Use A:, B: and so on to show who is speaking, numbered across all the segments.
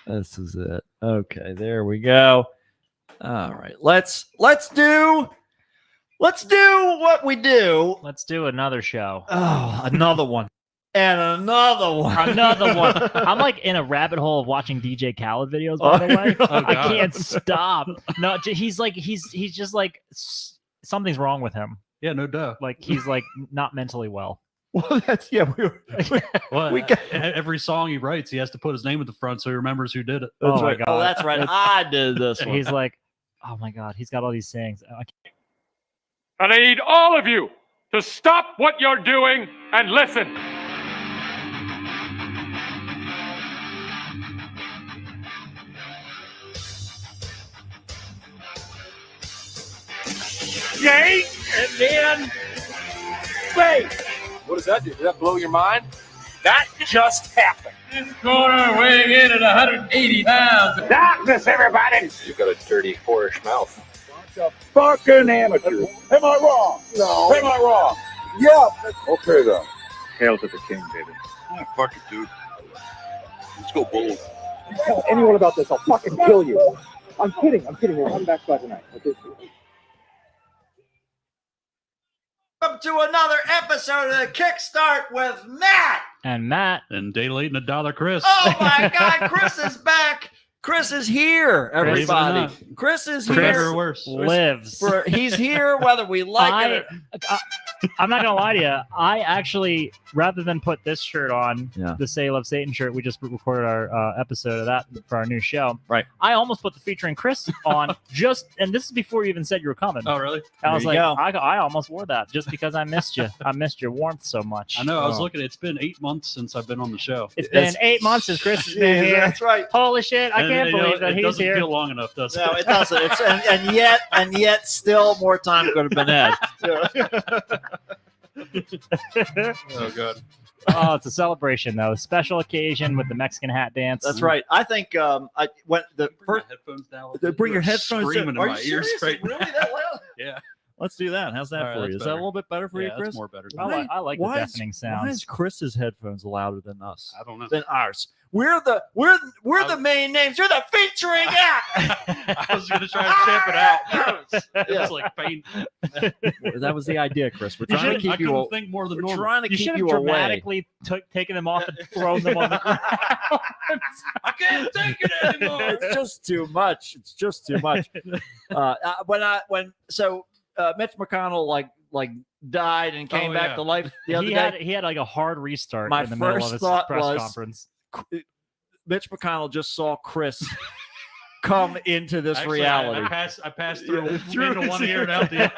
A: This is it. Okay, there we go. All right, let's do what we do.
B: Let's do another show.
A: Oh, another one. And another one.
B: Another one. I'm like in a rabbit hole of watching DJ Khaled videos, by the way. I can't stop. No, he's just like something's wrong with him.
C: Yeah, no doubt.
B: Like he's like not mentally well.
A: Well, that's
C: Well,
A: we got-
C: every song he writes, he has to put his name at the front so he remembers who did it.
A: That's
B: Oh my
A: right.
B: God.
A: Oh, that's right. I did this one.
B: He's like, oh my God, he's got all these sayings.
D: And I need all of you to stop what you're doing and listen. Yay, and then wait. What does that do? Did that blow your mind? That just happened.
E: This corner weighing in at 180 pounds.
D: Darkness, everybody.
F: You've got a dirty, whorish mouth.
G: A fucking amateur. Am I wrong? No. Am I wrong? Yeah. Okay, then. Hail to the king, baby.
F: Oh, fuck it, dude. Let's go bold.
G: You tell anyone about this, I'll fucking kill you. I'm kidding. We're coming back by tonight. Okay.
A: Welcome to another episode of the Kickstart with Matt.
B: And Matt.
C: And day late and $1, Chris.
A: Oh my God, Chris is back. Chris is here, everybody. Chris is
C: For
A: here.
C: better or worse.
B: Lives.
A: He's here whether we like it or
B: I'm not gonna lie to you. I actually, rather than put this shirt on,
A: Yeah.
B: the Say Love Satan shirt, we just recorded our episode of that for our new show.
A: Right.
B: I almost put the featuring Chris on and this is before you even said you were coming.
C: Oh, really?
B: I was
A: There
B: like,
A: you
B: I almost wore that just because I missed you. I missed your warmth so much.
C: I know. I was
A: Oh.
C: looking. It's been 8 months since I've been on the show.
B: It's been 8 months since Chris has been
A: Yeah,
B: here.
A: that's right.
B: Holy shit! I
C: And,
B: can't
C: you know,
B: believe that
C: it
B: he's
C: doesn't
B: here.
C: feel long enough, does it?
A: No, it doesn't. It's and yet still more time could have been had.
C: Oh, God.
B: Oh, it's a celebration though. A special occasion with the Mexican hat dance.
A: That's right. I think I went the
C: Bring
A: first.
C: my headphones down.
A: Bring your
C: You're
A: headphones
C: screaming
A: in. Are
C: in my
A: you
C: ears
A: serious?
C: right
A: Really
C: now.
A: that loud?
C: Yeah.
A: Let's do that. How's that
C: All right,
A: for you?
C: that's
A: Is that a
C: better.
A: little bit better for you,
C: Yeah,
A: Chris?
C: that's more better.
B: I like the deafening
A: Why is
B: sounds.
A: Chris's headphones louder than us?
C: I don't know.
A: Than ours? We're the main names. You're the featuring act.
C: I was going to try to champ it out. It was like painful.
A: That was the idea, Chris. We're
B: You
A: trying to
C: I
A: keep
C: couldn't
A: you.
C: think more than
A: We're
C: normal.
A: trying to
B: You
A: keep
B: should have
A: you away.
B: dramatically taken them off and thrown them on the ground.
C: I can't take it anymore.
A: It's just too much. It's just too much. Mitch McConnell like died and came
C: Oh,
A: back
C: yeah.
A: to life the other day.
B: He had like a hard restart
A: My
B: in the middle
A: first
B: of his
A: thought
B: press
A: was-
B: conference.
A: Mitch McConnell just saw Chris come into this
C: Actually,
A: reality.
C: I passed through,
A: Yeah, through
C: into
A: his
C: one ear and out the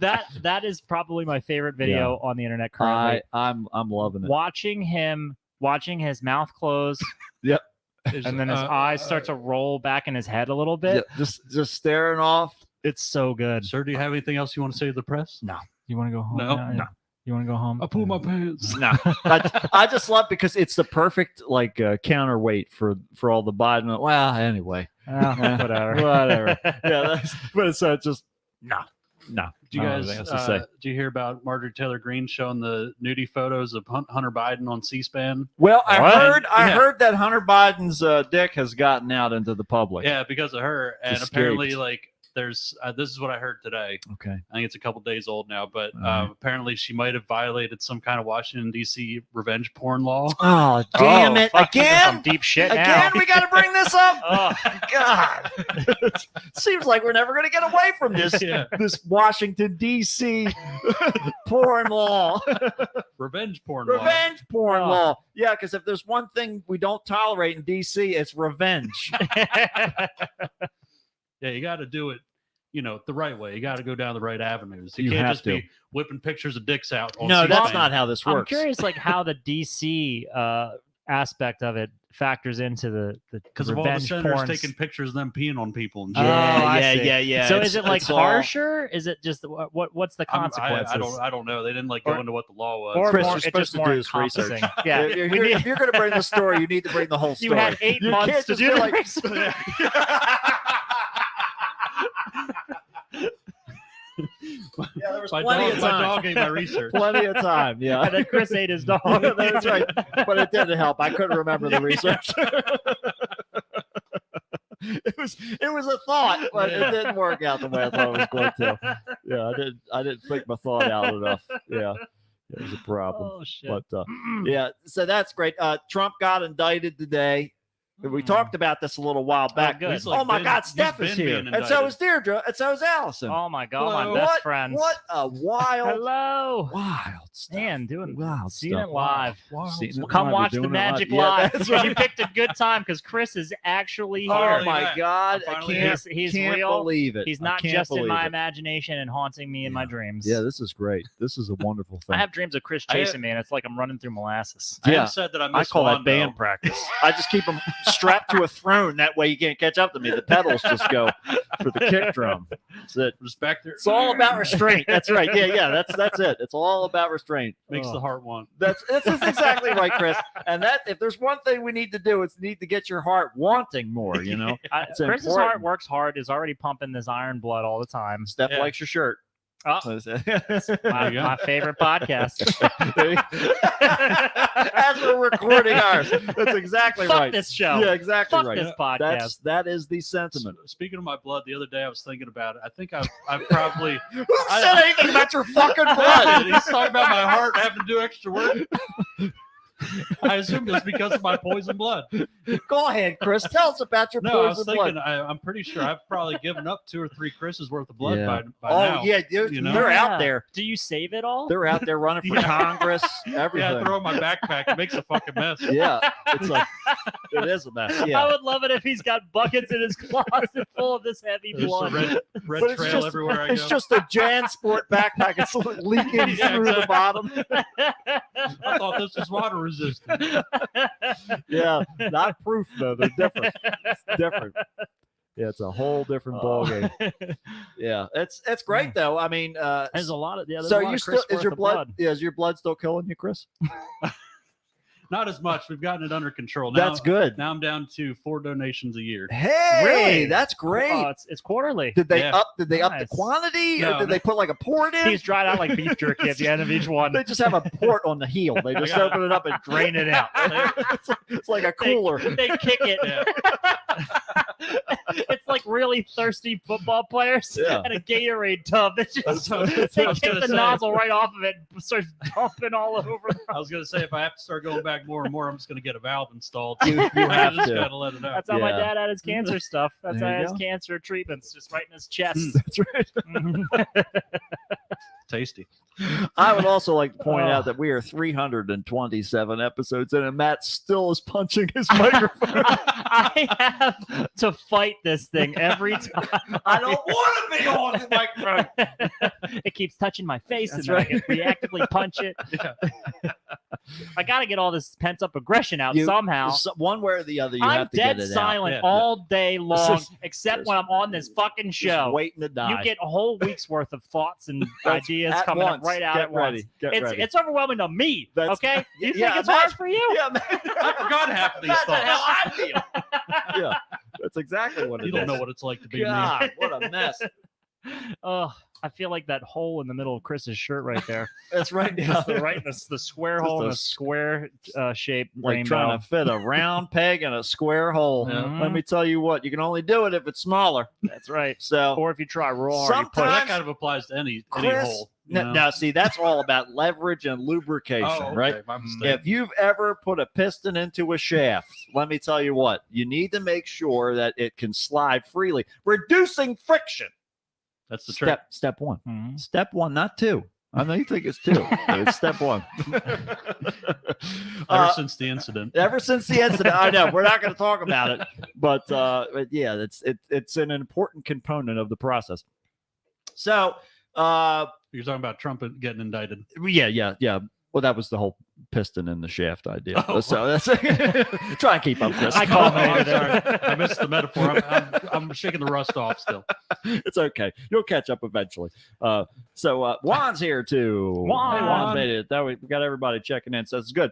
C: other.
B: that is probably my favorite video on the internet currently.
A: I'm loving it.
B: Watching his mouth close.
A: Yep.
B: And then his eyes start to roll back in his head a little bit.
A: Yeah, just staring off.
B: It's so good.
C: Sir, do you have anything else you want to say to the press?
B: You want to go home?
C: No.
B: now?
A: No.
B: You want to go home?
C: I pulled my pants.
A: No, I just love because it's the perfect counterweight for all the Biden. Well, anyway,
B: Whatever.
A: whatever. Yeah, but it's just no.
C: Do you
A: I don't
C: guys
A: have anything else to say.
C: do you hear about Marjorie Taylor Greene showing the nudie photos of Hunter Biden on C-SPAN?
A: Well,
B: What?
A: I
C: Yeah.
A: heard that Hunter Biden's dick has gotten out into the public.
C: Yeah, because of her. And
A: Escaped.
C: apparently, like, there's this is what I heard today.
A: Okay.
C: I think it's a couple days old now, but
A: Alright.
C: apparently she might have violated some kind of Washington D.C. revenge porn law.
A: Oh, damn it!
B: fuck, this is some
A: Again?
B: deep shit
A: Again?
B: now.
A: We got to bring this up.
B: Oh,
A: God, seems like we're never going to get away from this.
C: Yeah.
A: This Washington D.C. porn law,
C: Revenge porn law.
A: revenge porn
B: Oh.
A: law. Yeah, because if there's one thing we don't tolerate in D.C., it's revenge.
C: Yeah, you got to do it, the right way. You got to go down the right avenues. You,
A: You
C: can't
A: have
C: just
A: to.
C: be whipping pictures of dicks out. On
A: No, that's
C: C-SPAN.
A: not how this
B: I'm
A: works.
B: curious, like how the DC aspect of it factors into the
C: Because of all the
B: revenge
C: senators
B: porn.
C: taking pictures of them peeing on people. And
B: Oh,
C: shit.
B: I see.
A: yeah.
B: So
A: It's-
B: is it like
A: it's all-
B: harsher? Is it just what's the
C: I
B: consequences?
C: don't know. They didn't go
B: Or-
C: into what the law was.
B: Or
A: Chris,
B: more,
A: you're
B: it's
A: supposed
B: just
A: to
B: more
A: do this research.
B: encompassing. Yeah,
A: If you're going to bring the story, you need to bring the whole story.
B: you had 8
A: You
B: months
A: can't
B: to
A: just
B: do
A: be
B: the
A: like-
B: research.
A: Yeah, was
C: My
A: plenty of time.
C: dog ate my research.
A: Plenty of time. Yeah.
B: And then Chris ate his dog.
A: That's right. But it didn't help. I couldn't remember the research. It was a thought, but it didn't work out the way I thought it was going to. Yeah, I didn't think my thought out enough. Yeah. It was a problem.
B: Oh shit.
A: But yeah, so that's great. Trump got indicted today. We talked about this a little while back.
B: good.
C: He's like
A: Oh my
C: been-
A: God,
C: he's
A: Steph
C: been
A: is here,
C: being
A: and so
C: indicted.
A: is Deirdre, and so is Allison.
B: Oh my God,
C: Hello.
B: my best
A: what,
B: friends.
A: What a wild,
B: Hello.
A: wild stuff.
B: Man, doing
A: Wild
B: seeing
A: stuff.
B: it live.
A: Seeing it
B: Well, come
A: live.
B: watch
A: We're
B: the
A: doing it live.
B: Magic
A: Yeah,
B: Live.
A: that's
B: You
A: right.
B: picked a good time because Chris is actually here.
A: Oh
C: Finally
A: my
C: back.
A: God, I
C: Finally
A: can't,
B: He's
A: can't
B: real.
A: believe it.
B: He's
A: I
B: not
A: can't
B: just in
A: believe
B: my
A: it.
B: imagination and haunting me in my dreams.
A: Yeah, this is great. This is a wonderful thing.
B: I have dreams of Chris
C: I-
B: chasing me, and it's like I'm running through molasses.
C: I
A: Yeah.
C: have said that I
A: I
C: miss
A: call that
C: Wando.
A: band practice. I just keep them strapped to a throne. That way you can't catch up to me. The pedals just go for the kick drum. That's it.
C: Respect there.
A: It's all about restraint. That's right. Yeah. That's it. It's all about restraint.
C: Makes
A: Oh.
C: the heart want.
A: That's exactly right, Chris. And that if there's one thing we need to do, it's need to get your heart wanting more. You know, It's
B: Chris's
A: important.
B: heart works hard. Is already pumping this iron blood all the time.
A: Steph
C: Yeah.
A: likes your shirt.
B: Oh, my,
C: you go.
B: my favorite podcast.
A: As we're recording ours, that's exactly
B: Fuck
A: right.
B: this show.
A: Yeah, exactly
B: Fuck
A: right.
B: this podcast.
A: That is the sentiment.
C: Speaking of my blood, the other day I was thinking about it. I think I've probably.
A: Who said anything about your fucking blood?
C: He's talking about my heart having to do extra work. I assume it's because of my poison blood.
A: Go ahead, Chris. Tell us about your
C: No, I was
A: poison
C: thinking.
A: blood.
C: I'm pretty sure I've probably given up 2 or 3 Chris's worth of blood
A: Yeah.
C: by
A: Oh
C: now.
A: yeah,
C: you know?
A: they're
B: Yeah.
A: out there.
B: Do you save it all?
A: They're out there running for
C: Yeah.
A: Congress. Everything.
C: Yeah, I throw it in my backpack. It makes a fucking mess.
A: Yeah, it's like it is a mess.
B: I
A: Yeah,
B: would love it if he's got buckets in his closet full of this heavy
C: There's a
B: blood.
C: red
A: But it's
C: trail
A: just-
C: everywhere I
A: it's
C: go.
A: just a JanSport backpack. It's leaking
C: Yeah,
A: through the
C: exactly.
A: bottom.
C: I thought this was water resistant.
A: Yeah, not proof though. They're different. It's different. Yeah, it's a whole different ballgame. Yeah, it's great though. I mean,
B: There's a lot of there's
A: so
B: a lot
A: you
B: of
A: still
B: Chris
A: is
B: worth
A: your
B: of
A: blood? Yeah, is your blood still killing you, Chris?
C: Not as much. We've gotten it under control. Now,
A: That's good.
C: Now I'm down to 4 donations a year.
A: Hey,
B: Really?
A: that's great.
B: Oh, it's quarterly.
A: Did they
C: Yeah.
A: up? Did they up the
B: Nice.
A: quantity,
C: No,
A: or did
C: no.
A: they put like a port in?
B: He's dried out like beef jerky at the end of each one.
A: They just have a port on the heel. They just
C: got it.
A: open it up and drain it out. It's like a cooler.
B: They kick it.
C: Yeah.
B: It's like really thirsty football players
A: Yeah.
B: and a Gatorade tub. It's just
C: what I
B: they
C: was
B: kick
C: gonna
B: the
C: say.
B: nozzle right off of it and starts dumping all over.
C: I was gonna say if I have to start going back more and more, I'm just gonna get a valve installed.
A: You
C: I
A: have
C: just
A: to.
C: gotta let it out.
B: That's how my
A: Yeah.
B: dad had his cancer stuff. That's
A: There
B: how
A: you
B: he has
A: go.
B: cancer treatments, just right in his chest.
A: That's right.
C: Tasty.
A: I would also like to point
B: Oh.
A: out that we are 327 episodes in, and Matt still is punching his microphone.
B: I have to fight this thing every time.
A: I don't want to be on the microphone.
B: It keeps touching my face,
A: That's
B: and then
A: right.
B: I can reactively punch it. I got to get all this pent up aggression out
A: You-
B: somehow.
A: One way or the other, you
B: I'm
A: have to
B: dead
A: get it
B: silent
C: Yeah.
B: all day long,
A: Just-
B: except when I'm on this fucking
A: out. Just
B: show.
A: waiting to die.
B: You get a whole week's worth of thoughts and
A: That's
B: ideas
A: at
B: coming
A: once.
B: up right out
A: Get
B: at
A: ready.
B: once.
A: Get ready.
B: It's overwhelming to me.
A: That's-
B: Okay, you think
A: yeah,
B: it's hard
A: imagine-
B: for you?
A: Yeah, man.
C: I forgot half of these
A: That's
C: thoughts.
A: how I feel. Yeah, that's exactly what it is.
C: You don't know what it's like to be me.
A: God, what a mess.
B: Oh, I feel like that hole in the middle of Chris's shirt right there.
A: That's right.
B: Just the right, the square
A: Just
B: hole in
A: a
B: a square shaped
A: Like
B: rainbow.
A: trying to fit a round peg in a square hole.
B: Mhm.
A: Let me tell you what, you can only do it if it's smaller.
B: That's right.
A: So
B: Or if you try real hard, you push.
C: Well,
A: Sometimes-
C: that kind of applies to any
A: Chris,
C: hole. you know?
A: now see, that's all about leverage and lubrication,
C: Oh, okay,
A: right?
C: my mistake.
A: If you've ever put a piston into a shaft, let me tell you what, you need to make sure that it can slide freely, reducing friction.
C: That's the trick.
A: Step one.
B: Mhm.
A: Step one, not two. I know you think it's two, but it's step one.
C: Ever since the incident.
A: Ever since the incident, I know we're not going to talk about it, but yeah, it's an important component of the process. So,
C: You're talking about Trump getting indicted.
A: yeah. Well, that was the whole piston in the shaft idea.
C: Oh.
A: So that's try and keep up, Chris.
B: I
C: Oh,
B: culminated
C: I'm
B: it.
C: sorry. I missed the metaphor. I'm shaking the rust off still.
A: It's okay. You'll catch up eventually. So Juan's here too.
B: Juan.
A: Hey, Juan made it. That we got everybody checking in, so it's good.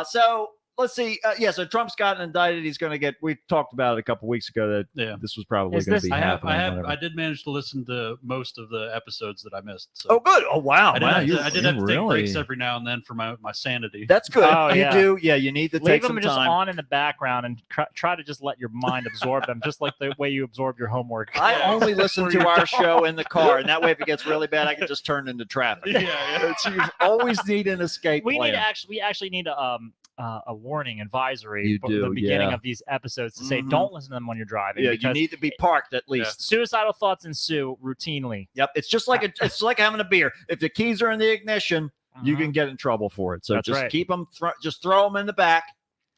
A: So let's see. So Trump's gotten indicted. He's going to get. We talked about it a couple weeks ago that this was probably
B: Is
A: going
B: this-
A: to be
C: I
A: happening.
C: I did manage to listen to most of the episodes that I missed. So.
A: Oh, good. Oh, wow.
C: I did,
A: wow.
C: I did have to take breaks
A: really-
C: every now and then for my sanity.
A: That's good.
B: Oh,
A: you
B: yeah.
A: do. Yeah, you need to
B: Leave
A: take
B: them
A: some
B: just
A: time.
B: on in the background and try to just let your mind absorb them, just like the way you absorb your homework.
A: I only listen to our show in the car, and that way, if it gets really bad, I can just turn into traffic. You always need an escape
B: we
A: plan.
B: we actually need a warning advisory
A: You
B: for
A: do,
B: the beginning
A: yeah.
B: of these episodes to say
A: Mhm.
B: don't listen to them when you're driving.
A: Yeah, you
B: because
A: need to be parked at least.
B: suicidal thoughts ensue routinely.
A: Yep, it's just like it's like having a beer. If the keys are in the ignition, you
B: Mhm.
A: can get in trouble for it. So
B: That's
A: just
B: right.
A: keep them. Just throw them in the back.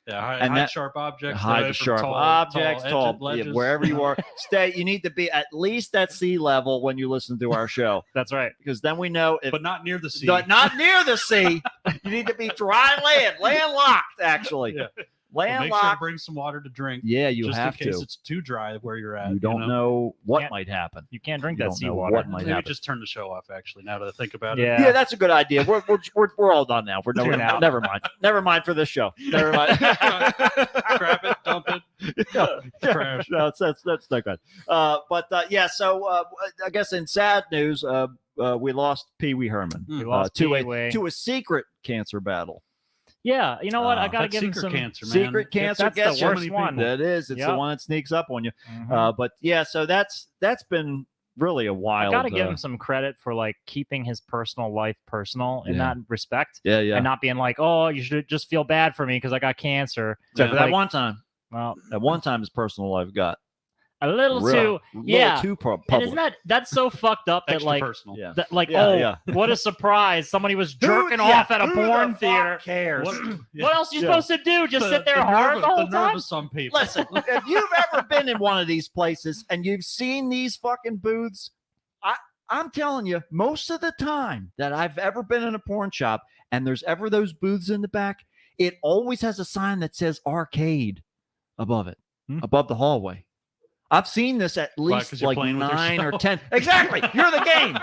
C: Yeah, hide,
A: And
C: hide
A: that-
C: sharp objects.
A: Hide
C: away
A: the
C: from
A: sharp
C: tall,
A: objects,
C: tall
A: tall,
C: edges.
A: wherever you are. Stay. You need to be at least at sea level when you listen to our show,
B: That's right.
A: because then we know if
C: but not near the sea.
A: not near the sea. You need to be dry land, landlocked. Actually,
C: Yeah. But make sure to
A: landlocked.
C: bring some water to drink.
A: Yeah, you
C: just
A: have
C: in case
A: to.
C: it's too dry where you're at.
A: You don't know what
B: Can't-
A: might happen.
B: You can't drink
A: You
B: that
A: don't know
B: seawater.
A: what might
C: Maybe
A: happen.
C: just turn the show off. Actually, now that I think about
B: Yeah.
A: Yeah, that's a good idea. We're all done now.
B: Tune out.
A: Never mind. Never mind for this show. Never mind.
C: Grab it, dump it. Trash.
A: No, that's not good. So I guess in sad news, we lost Pee Wee Herman
B: We lost Pee-wee.
A: to a secret cancer battle.
B: Yeah, you know what? I gotta
C: That's
B: give him
C: secret
B: some
C: cancer, man.
A: Secret cancer
B: That's
A: gets
B: the
A: you.
B: worst one.
A: That is. It's the
B: Yep.
A: one that sneaks up on you.
B: Mhm.
A: But yeah, so that's been really a
B: I
A: wild.
B: gotta give him some credit for like keeping his personal life personal in
A: Yeah.
B: that respect,
A: Yeah, yeah.
B: and not being like, "Oh, you should just feel bad for me because I got cancer."
A: Except for
B: Like,
A: that one time.
B: Well,
A: That one time his personal life got
B: a little
A: real-
B: too,
A: little
B: yeah.
A: too
B: and
A: public.
B: isn't that's so fucked up that
C: Extra
B: like
C: personal.
A: Yeah.
B: that like
A: Yeah,
B: oh
A: yeah.
B: what a surprise somebody was jerking
A: Who-
B: off
A: yeah,
B: at a
A: who the
B: porn
A: fuck
B: their
A: cares?
B: What else are you
A: Yeah.
B: supposed to do? Just sit there
C: the
B: hard the whole
C: nerve
B: time?
C: of some people.
A: Listen, if you've ever been in one of these places and you've seen these fucking booths, I'm telling you, most of the time that I've ever been in a porn shop and there's ever those booths in the back, it always has a sign that says arcade above it, above the hallway. I've seen this at
C: Why,
A: least
C: 'cause you're
A: like
C: playing with
A: 9 or
C: yourself?
A: 10. Exactly. You're the game.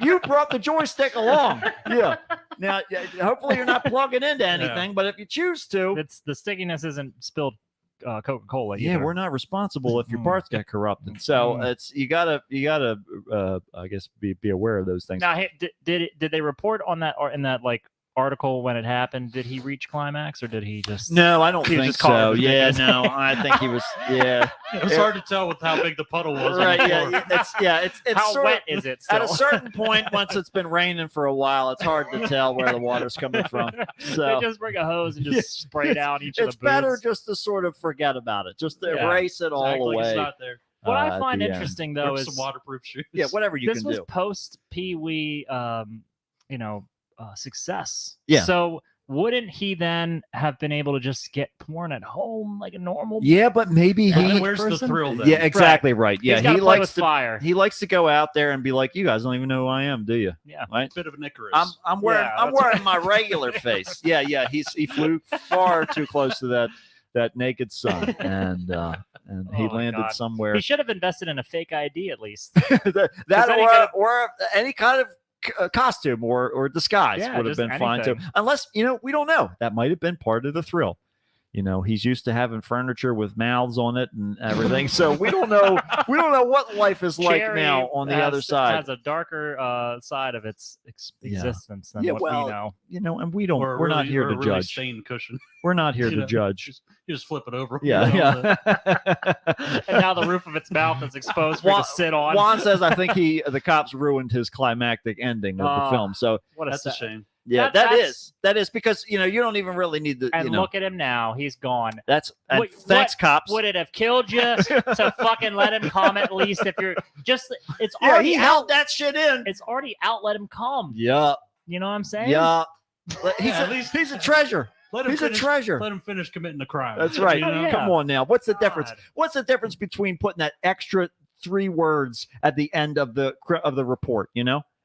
A: You brought the joystick along. Yeah. Now, hopefully you're not plugging into anything, but if you choose to,
B: It's the stickiness isn't spilled Coca-Cola.
A: yeah,
B: either.
A: we're not responsible if your
B: Mm.
A: parts get corrupted. So
B: Mm.
A: it's you gotta I guess be aware of those things.
B: Now, hey, did they report on that or in that like article when it happened? Did he reach climax or did he just?
A: No, I don't
B: He was
A: think
B: just calling
A: so.
B: it
A: Yeah,
B: ridiculous.
A: no, I think he was. Yeah,
C: It was hard to tell with how big the puddle was.
A: right.
C: On the floor.
A: It's
B: How
A: sort
B: wet
A: of,
B: is it?
A: at a
B: Still?
A: certain point. Once it's been raining for a while, it's hard to tell where the water's coming from. So
B: they just bring a hose and just
A: Yeah.
B: spray down each of
A: it's
B: the booths.
A: better just to sort of forget about it, just to
B: Yeah.
A: erase it all
C: Act like
A: away.
C: it's not there.
B: What I
A: at
B: find
A: the end.
B: interesting though
C: Wear
B: is
C: some waterproof shoes.
A: Yeah, whatever you
B: this
A: can
B: was
A: do.
B: post Pee Wee, success.
A: Yeah.
B: So wouldn't he then have been able to just get porn at home like a normal?
A: Yeah, but maybe
C: Well, then
A: he.
C: where's the
B: person?
C: thrill then?
A: Yeah, exactly right. Yeah,
B: He's gotta
A: he
B: play
A: likes
B: with
A: to.
B: fire.
A: He likes to go out there and be like, "You guys don't even know who I am, do you?"
B: Yeah.
A: Right.
C: Bit of an Icarus.
A: I'm wearing
B: Yeah,
A: I'm
B: that's
A: wearing my regular face. Yeah, yeah. He flew far too close to that naked sun, and he
B: Oh, my
A: landed
B: God.
A: somewhere.
B: He should have invested in a fake ID at least.
A: that
B: then he
A: or any kind of costume or disguise
B: Yeah,
A: would have
B: just
A: been fine too.
B: anything.
A: Unless we don't know. That might have been part of the thrill. He's used to having furniture with mouths on it and everything. So we don't know. We don't know what life is like
B: Cherry
A: now on the
B: has-
A: other side.
B: has a darker side of its
A: Yeah.
B: existence than
A: Yeah,
B: what
A: well,
B: we know.
A: And we don't.
C: Or a
A: We're not
C: really-
A: here
C: or
A: to
C: a really
A: judge.
C: stained cushion.
A: We're not here
C: You
A: to
C: know,
A: judge.
C: You just flip it over.
A: Yeah, yeah.
B: And now the roof of its mouth is exposed for you to sit on.
A: Juan says, "I think the cops ruined his climactic ending of the
B: Oh,
A: film." So
B: What a
C: That's a
B: sad-
C: shame.
A: yeah,
B: That's-
A: that is because you don't even really need the.
B: And look at him now; he's gone.
A: That's and
B: What-
A: thanks, cops.
B: Would it have killed you to fucking let him come at least? If you're just, it's
A: Yeah,
B: already
A: he
B: out.
A: held that shit in.
B: It's already out. Let him come.
A: Yeah,
B: You know what I'm saying?
A: yeah. He's
C: Yeah,
A: a,
C: at least-
A: he's a treasure.
C: Let him
A: He's
C: finish,
A: a treasure.
C: Let him finish committing the crime.
A: That's right.
C: You know?
B: yeah.
A: Come on now. What's the difference?
B: God.
A: What's the difference between putting that extra 3 words at the end of the report?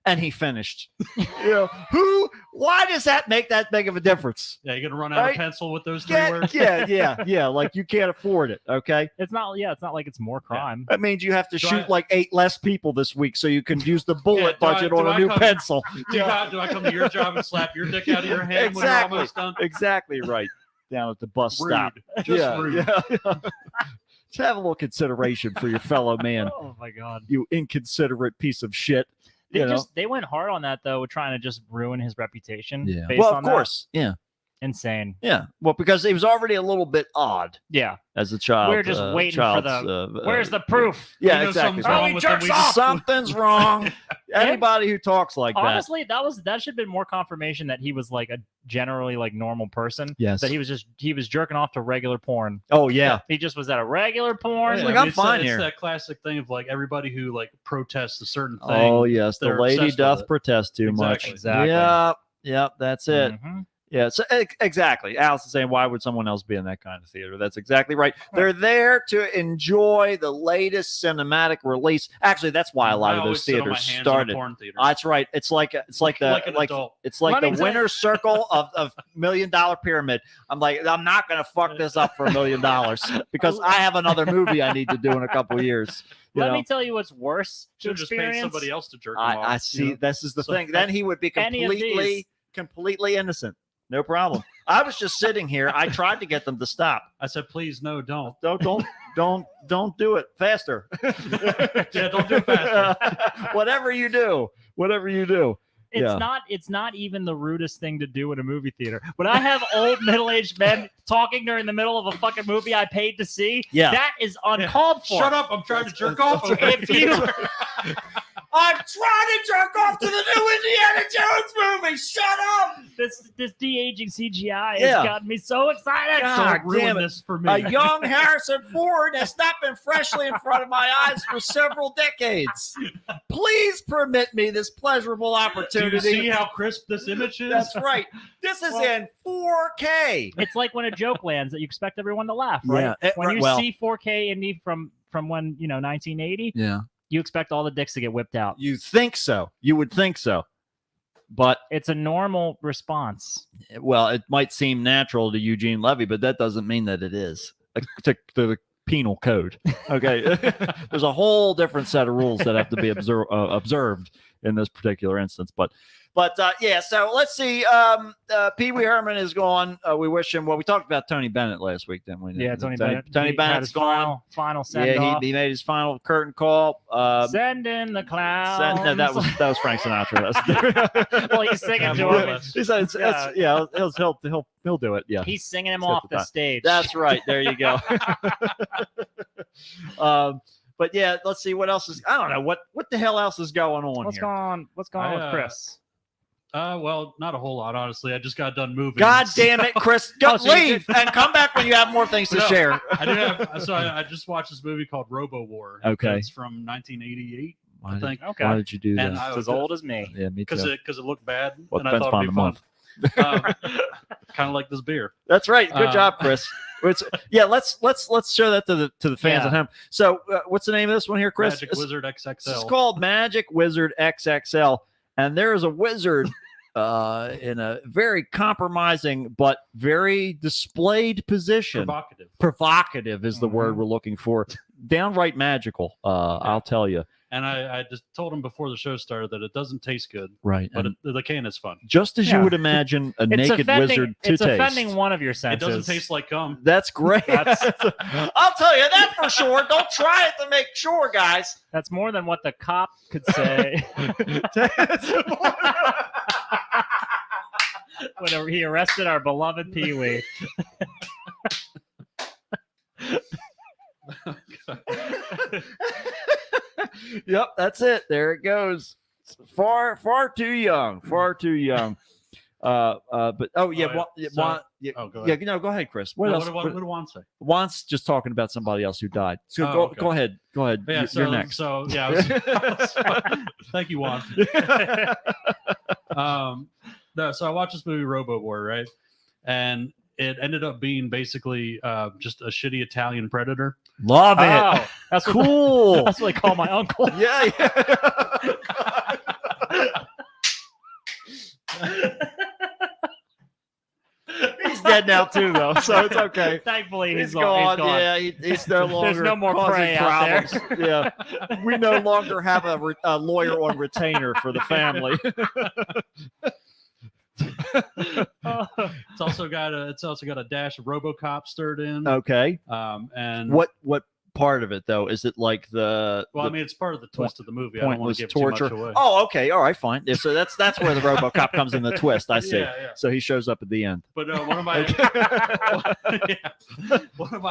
A: And he finished. Why does that make that big of a difference?
C: Yeah, you're gonna run out
A: Right?
C: of pencil with those 3 words.
A: Yeah. Like you can't afford it. Okay.
B: It's not. Yeah, it's not like it's more crime.
A: That means you have to
C: Do
A: shoot
C: I-
A: like 8 less people this week so you can use the bullet
C: do I-
A: budget
C: do
A: on a
C: I
A: new
C: come-
A: pencil.
C: Do I come to your job and slap your dick out of your hand when you're
A: Exactly.
C: almost done?
A: Exactly right. down at the bus
C: Rude.
A: stop.
C: Just rude.
A: Yeah. Just have a little consideration for your fellow man.
B: Oh my god.
A: You inconsiderate piece of shit.
B: They went hard on that though, trying to just ruin his reputation.
A: Yeah.
B: Based
A: Well,
B: on
A: of
B: that.
A: course. Yeah.
B: Insane.
A: Yeah. Well, because he was already a little bit odd
B: Yeah.
A: as a child.
B: We're just waiting for where's the proof?
A: Yeah,
C: You know
A: exactly.
C: something's wrong with them, we just-
A: Something's wrong. Anybody who talks like that.
B: Honestly, that should have been more confirmation that he was like a generally like normal person.
A: Yes.
B: That he was jerking off to regular porn.
A: Oh yeah.
B: He just was at a regular porn.
A: Like, I'm
C: it's
A: fine
C: it's
A: here.
C: that classic thing of like everybody who like protests a certain thing.
A: Oh yes, the
C: they're
A: lady
C: obsessed with
A: doth
C: it.
A: protest too much.
B: Exactly.
A: Yep, that's it.
B: Mhm.
A: Yeah, so exactly. Alice is saying, why would someone else be in that kind of theater? That's exactly right. They're there to enjoy the latest cinematic release. Actually, that's why a lot
C: I
A: of
C: always
A: those
C: sit on my
A: theaters
C: hands in a
A: started.
C: porn theater.
A: That's right. It's like
C: an adult.
A: it's like
B: Let me
A: the
B: tell you-
A: winner's circle of $1 million pyramid. I'm like, I'm not gonna fuck this up for $1 million because I have another movie I need to do in a couple years. You
B: Let
A: know?
B: me tell you what's worse to
C: Should have just paid
B: experience.
C: somebody else to jerk him off.
A: I see.
C: you know?
A: This is the
C: So-
A: thing. Then he would be
B: Any of these.
A: completely innocent. No problem. I was just sitting here. I tried to get them to stop.
C: I said, please, no, don't.
A: Don't do it faster.
C: Yeah, don't do it faster.
A: Whatever you do.
B: It's not even the rudest thing to do in a movie theater. When I have old middle-aged men talking during the middle of a fucking movie I paid to see,
A: Yeah.
B: that is uncalled for.
C: Shut up! I'm trying to jerk off. Okay?
B: If you
A: I'm trying to jerk off to the new Indiana Jones movie. Shut up.
B: this de-aging CGI
A: Yeah.
B: has gotten me so excited.
A: God
C: Don't ruin
A: damn it.
C: this for me.
A: A young Harrison Ford has not been freshly in front of my eyes for several decades. Please permit me this pleasurable
C: Do you
A: opportunity.
C: see how crisp this image is?
A: That's right. This is in 4K.
B: It's like when a joke lands that you expect everyone to laugh, right?
A: Yeah,
B: When you
A: well-
B: see 4K indie from when 1980,
A: Yeah.
B: you expect all the dicks to get whipped out.
A: You think so. You would think so. But,
B: It's a normal response.
A: well, it might seem natural to Eugene Levy, but that doesn't mean that it is to the penal code. Okay. There's a whole different set of rules that have to be observed in this particular instance. But yeah, so let's see. Pee Wee Herman is gone. We wish him well. We talked about Tony Bennett last week, didn't we?
B: Yeah, Tony Bennett.
A: Tony
B: He had
A: Bennett's
B: his
A: gone.
B: Final send
A: Yeah,
B: off.
A: he made his final curtain call.
B: Send in the clowns.
A: No, that was Frank Sinatra.
B: Well, he's singing to
C: more or
B: him.
C: less.
A: He said, he'll do it. Yeah,
B: He's singing him
A: Except
B: off
A: for
B: the
A: that.
B: stage.
A: that's right. There you go. But yeah, let's see what else is. I don't know what the hell else is going on
B: What's
A: here.
B: going on? What's going on with Chris?
C: Well, not a whole lot, honestly. I just got done moving.
A: God damn it, Chris! Go
B: Oh, so you
A: leave and come back when you have more things to
C: No.
A: share.
C: I did have. So I just watched this movie called Robo War.
A: Okay.
C: It's from 1988,
A: Why
C: I
A: did,
C: think.
B: Okay.
A: why did you do
C: And
A: that?
C: I
B: It's
C: was
B: as old as me.
A: Yeah, me
C: because
A: too.
C: it looked bad,
A: Well,
C: and I
A: depends
C: thought it'd be
A: upon
C: fun. Kind of like this beer.
A: That's right. Good
C: Uh,
A: job, Chris. Yeah, let's show that to the fans
B: Yeah.
A: at home. So, what's the name of this one here, Chris?
C: Magic Wizard
A: It's
C: XXL.
A: called Magic Wizard XXL, and there is a wizard in a very compromising but very displayed position.
C: Provocative.
A: Provocative is the word
B: Mhm.
A: we're looking for. Downright magical. I'll tell you.
C: And I just told him before the show started that it doesn't taste good,
A: Right.
C: but
A: And
C: the can is fun.
A: just as you
B: Yeah.
A: would imagine a
B: It's
A: naked
B: offending,
A: wizard to
B: it's
A: taste.
B: offending one of your
C: It
B: senses.
C: doesn't taste like cum.
A: That's great.
B: That's-
A: I'll tell you that for sure. Don't try it to make sure, guys.
B: That's more than what the cop could say when he arrested our beloved Pee Wee.
A: Yep, that's it. There it goes. Far too young. Far too young. But oh yeah,
C: All right,
A: yeah,
C: so-
A: yeah,
C: Oh, go
A: yeah.
C: ahead.
A: No, go ahead, Chris. What
C: No,
A: else?
C: what did Juan say?
A: Juan's just talking about somebody else who died. So
C: Oh,
A: go,
C: okay.
A: go ahead. Go ahead.
C: Yeah,
A: You're next.
C: So yeah, thank you, Juan. No, so I watched this movie Robo War, right? And it ended up being basically just a shitty Italian predator.
A: Love it.
B: Oh, that's what,
A: Cool.
B: that's what they call my uncle.
A: yeah. He's dead now too, though, so it's okay.
B: Thankfully,
A: He's gone. Yeah, he's no longer.
B: There's no more
A: causing
B: prey out there.
A: problems. Yeah, we no longer have a lawyer on retainer for the family.
C: It's also got a dash of RoboCop stirred in.
A: Okay.
C: And
A: What part of it though? Is it like the?
C: Well,
A: the
C: I mean, it's part of the twist of the movie. I don't want
A: pointless
C: to give
A: torture?
C: too much away.
A: Oh, okay, all right, fine. Yeah, so that's where the RoboCop comes in the twist. I see.
C: Yeah, yeah.
A: So he shows up at the end.
C: But one of my one of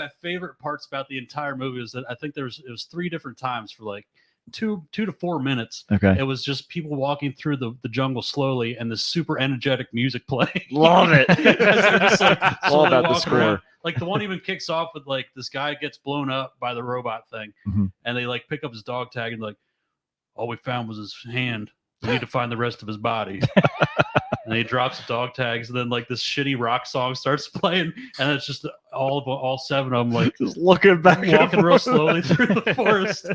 C: my favorite parts about the entire movie is that I think it was 3 different times for like 2 to 4 minutes.
A: Okay.
C: It was just people walking through the jungle slowly and this super energetic music playing.
A: Love it.
C: Just, like,
A: All
C: slowly
A: about the
C: walking
A: score.
C: around. Like the one even kicks off with like this guy gets blown up by the robot thing,
A: Mhm.
C: and they like pick up his dog tag and like, all we found was his hand. We need to find the rest of his body. And he drops the dog tags, and then like this shitty rock song starts playing, and it's just all 7 of them like
A: Just looking back,
C: walking real slowly through the forest.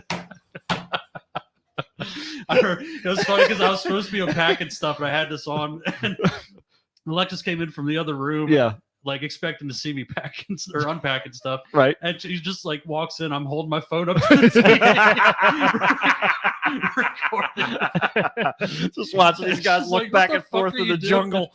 C: It was funny because I was supposed to be unpacking stuff, and I had this on, and Alexis came in from the other room,
A: Yeah.
C: like expecting to see me packing or unpacking stuff,
A: Right.
C: and she just like walks in. I'm holding my phone up to the TV, recording.
A: Just watching these guys
C: She's
A: look
C: like,
A: back
C: "What
A: and
C: the fuck
A: forth
C: are
A: in
C: you
A: the
C: doing?"
A: jungle.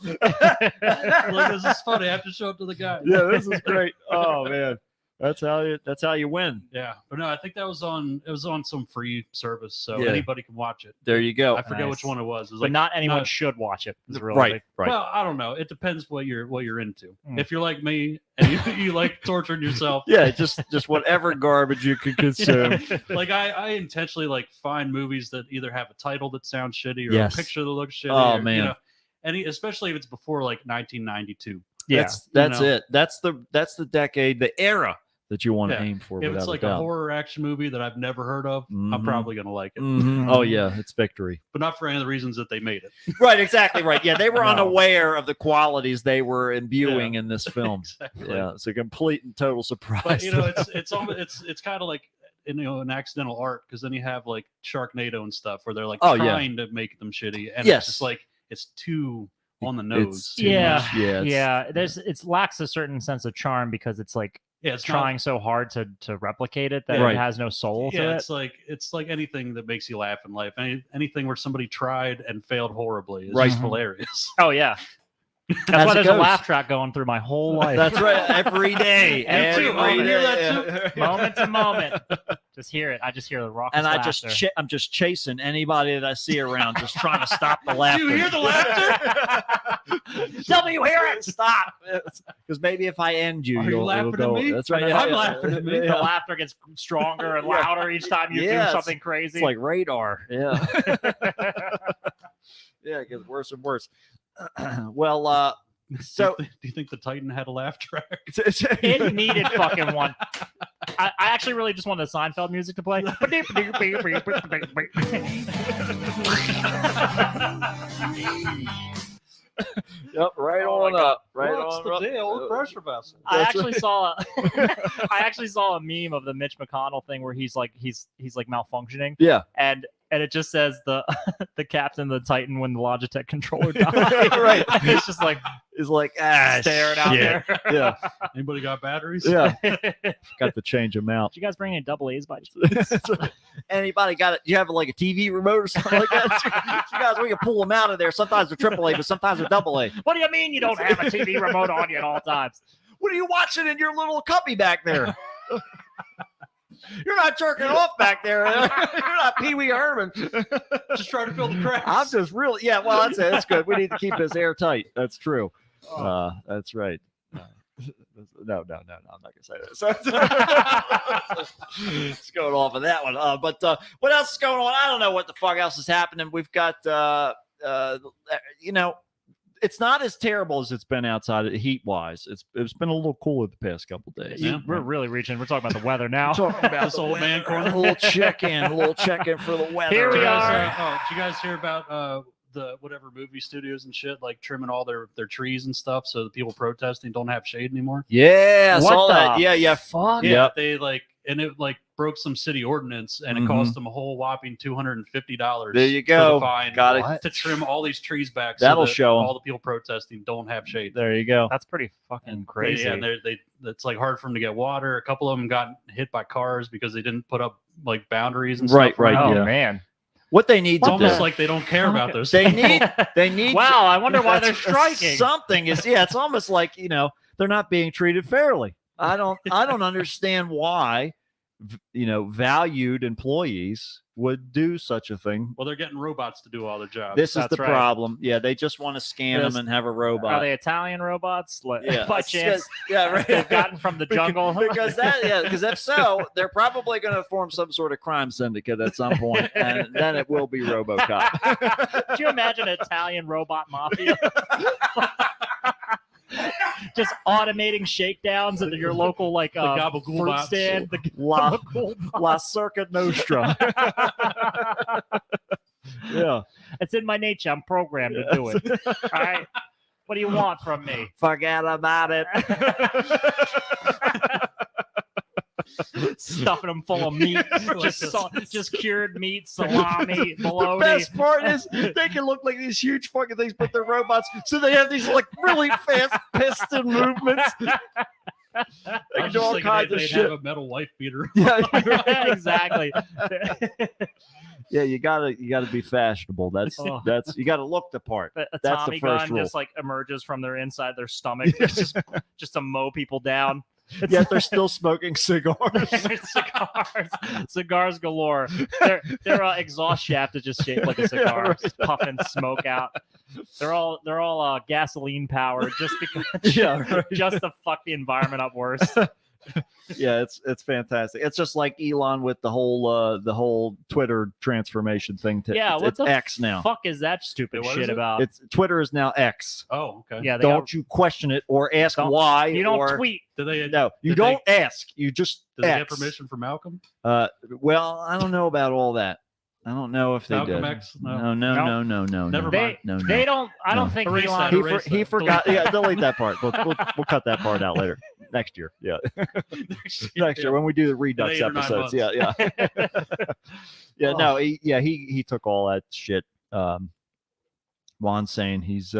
C: Like, this is funny. I have to show it to the guy.
A: Yeah, this is great. Oh man, that's how you win.
C: Yeah, but no, I think it was on some free service, so
A: Yeah.
C: anybody can watch it.
A: There you go.
C: I forget
B: Nice.
C: which one it was. It was
B: But
C: like,
B: not anyone
C: not-
B: should watch it. Is really
A: Right.
B: big.
A: Right.
C: Well, I don't know. It depends what you're into.
B: Mm.
C: If you're like me and you like torturing yourself,
A: Yeah, just whatever garbage you can consume.
C: like I intentionally like find movies that either have a title that sounds shitty or
A: Yes.
C: a picture that looks shitty.
A: Oh,
C: or,
A: man.
C: you know, especially if it's before like 1992.
B: Yeah.
A: That's
C: You know.
A: it. That's the decade, the era that you want to
C: Yeah.
A: aim for.
C: If
A: without
C: it's like
A: a
C: a
A: doubt.
C: horror action movie that I've never heard of,
A: Mhm.
C: I'm probably gonna like it.
A: Mhm. Oh yeah, it's victory.
C: But not for any of the reasons that they made it.
A: Right, exactly right. Yeah, they were
B: No.
A: unaware of the qualities they were imbuing in this film.
C: Exactly.
A: Yeah, it's a complete and total surprise.
C: But you know, it's kind of like an accidental art, because then you have like Sharknado and stuff where they're like
A: Oh, yeah.
C: trying to make them shitty, and
A: Yes.
C: it's just like it's too on the nose.
A: It's too
B: Yeah.
A: much. Yeah, it's-
B: Yeah, it lacks a certain sense of charm because it's like
C: Yeah, it's
B: trying so hard to replicate it that
A: Right.
B: it has no soul
C: Yeah,
B: to
C: it's like anything that makes you laugh in life. Anything where somebody tried and failed horribly is
A: Right.
C: just hilarious.
B: it. Oh yeah,
A: As
B: that's why
A: it
B: there's a
A: goes.
B: laugh track going through my whole life.
A: That's right. Every day,
B: Every
A: every
B: moment.
A: day.
B: Moment to moment. Just hear it. I just hear the rock.
A: And I'm just chasing anybody that I see around, just trying to stop the laughter.
C: you hear the laughter?
A: Tell me you hear it. Stop. Because maybe if I end you,
C: Are you
A: you'll
C: laughing
A: it'll
C: at
A: go.
C: me?
A: That's right.
C: I'm laughing at me.
B: The laughter gets stronger and louder each time you
A: Yes.
B: do something crazy.
A: It's like radar. Yeah. Yeah, it gets worse and worse. Well, so
C: do you think the Titan had a laugh track?
B: it needed fucking one. I actually really just wanted the Seinfeld music to play.
A: Yep, right
B: Oh
A: on
B: my
A: up. Right
C: What's
A: on
C: the
A: up.
C: deal with pressure vessel?
B: I
A: That's
B: actually saw I actually saw a meme of the Mitch McConnell thing where he's like malfunctioning
A: Yeah.
B: and it just says the the captain of the Titan when the Logitech controller died.
A: Right.
B: It's just like
A: It's like
B: staring out
A: shit.
B: there.
A: Yeah.
C: Anybody got batteries?
A: Yeah.
B: Did
A: Got to change them out.
B: you guys bring any double A's by chance?
A: Anybody got it? Do you have like a TV remote or something like that? You guys, we can pull them out of there. Sometimes they're AAA, but sometimes they're AA.
B: What do you mean you don't have a TV remote on you at all times?
A: What are you watching in your little cubby back there? You're not jerking off back there. You're not Pee Wee Herman.
C: Just trying to fill the cracks.
A: I'm just really, yeah. Well, that's it. That's good. We need to keep this airtight. That's true. That's right. No. I'm not gonna say that. So, it's going off of that one. But what else is going on? I don't know what the fuck else is happening. We've got, it's not as terrible as it's been outside heat wise. It's been a little cooler the past couple days.
C: Yeah.
B: We're really reaching. We're talking about the weather now.
A: Talking about
C: This old man corner.
A: a little check-in for the weather.
B: Here we
C: Did you
B: are.
C: guys, did you guys hear about the whatever movie studios and shit like trimming all their trees and stuff so the people protesting don't have shade anymore?
A: Yeah, I
B: What
A: saw
B: the
A: that. Yeah.
B: Fuck.
C: Yeah,
A: Yep.
C: they it broke some city ordinance and it cost them a whole whopping $250.
A: There you
C: for
A: go.
C: the fine
A: Got it.
C: to trim all these trees back.
A: That'll
C: so that
A: show 'em.
C: all the people protesting don't have shade.
A: There you go.
B: That's pretty fucking crazy.
C: Yeah, and it's like hard for them to get water. A couple of them got hit by cars because they didn't put up like boundaries and
A: Right,
C: stuff.
A: right,
B: Oh
A: yeah.
B: man.
A: What they need
C: It's
A: to
C: almost
A: do,
C: like they don't care about those.
A: they
C: things.
A: need.
B: Wow, I wonder why they're
A: That's-
B: striking.
A: Something is, yeah. It's almost like they're not being treated fairly. I don't understand why, valued employees would do such a thing.
C: Well, they're getting robots to do all their jobs.
A: This is
B: That's
A: the
B: right.
A: problem. Yeah, they just want to scan
B: Yes.
A: them and have a
B: Are
A: robot.
B: they Italian robots?
A: Yeah,
B: By
A: it's
B: chance,
A: just- yeah, right.
B: they've gotten from the jungle.
A: because if so, they're probably going to form some sort of crime syndicate at some point, and then it will be RoboCop.
B: Could you imagine an Italian robot mafia? Just automating shakedowns at your local
C: gabagool
B: fruit
C: bots.
B: stand. The
A: La,
B: gabagool
A: La Circuit Nostra. Yeah,
B: It's in my nature. I'm programmed to do it. All right. What do you want from me?
A: forget about it.
B: Stuffing them full of meat, just cured meat, salami,
A: The
B: bologna.
A: best part is they can look like these huge fucking things, but they're robots, so they have these like really fast piston movements. They
C: I
A: can
C: was
A: do
C: just
A: all
C: thinking
A: kinds of
C: they'd
A: shit.
C: have a metal wife beater.
A: Yeah,
B: Exactly.
A: yeah, you gotta be fashionable. That's
B: Oh.
A: you gotta look the part.
B: A
A: That's the
B: Tommy
A: first
B: gun
A: rule.
B: just like emerges from their inside their stomach, just to mow people down. It's
A: Yet they're still smoking cigars.
B: cigars galore. Their exhaust shaft is just shaped like a cigar,
A: right.
B: just puffing smoke out. They're all gasoline powered, just because,
A: Yeah, right.
B: just to fuck the environment up worse.
A: Yeah, it's fantastic. It's just like Elon with the whole Twitter transformation thing.
B: Yeah, what
A: it's
B: the
A: X now.
B: fuck is that stupid
C: What is
B: shit
C: it?
B: about?
A: It's Twitter is now X.
C: Oh, okay.
B: Yeah, they
A: Don't you question it or ask
B: Don't-
A: why.
B: you don't
A: or,
B: tweet.
C: Did they?
A: No, you
C: did
A: don't ask. You just
C: Did they get
A: X.
C: permission from Malcolm?
A: Well, I don't know about all that. I don't know if they
C: Malcolm
A: did.
C: X?
A: No,
C: No.
A: no.
C: Never mind.
A: No, no.
B: They don't. I don't
A: No.
B: think
C: Erase
B: Elon.
C: that.
A: He,
C: Erase
A: he
C: that.
A: forgot.
C: Delete
A: Yeah, delete that part. We'll cut that part out later. Next year. Yeah. Next year when we do the Redux
C: 8 or 9
A: episodes. Yeah. Yeah. No, he took all that shit. Juan's saying he's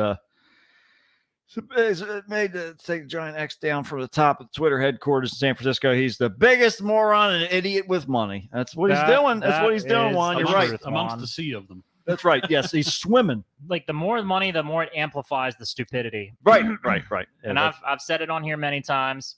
A: made to take Giant X down from the top of Twitter headquarters in San Francisco. He's the biggest moron and idiot with money. That's what he's doing. That's what he's doing, Juan. You're right.
C: Amongst the sea of them.
A: That's right. Yes, he's swimming.
B: Like the more money, the more it amplifies the stupidity.
A: Right.
B: And I've said it on here many times.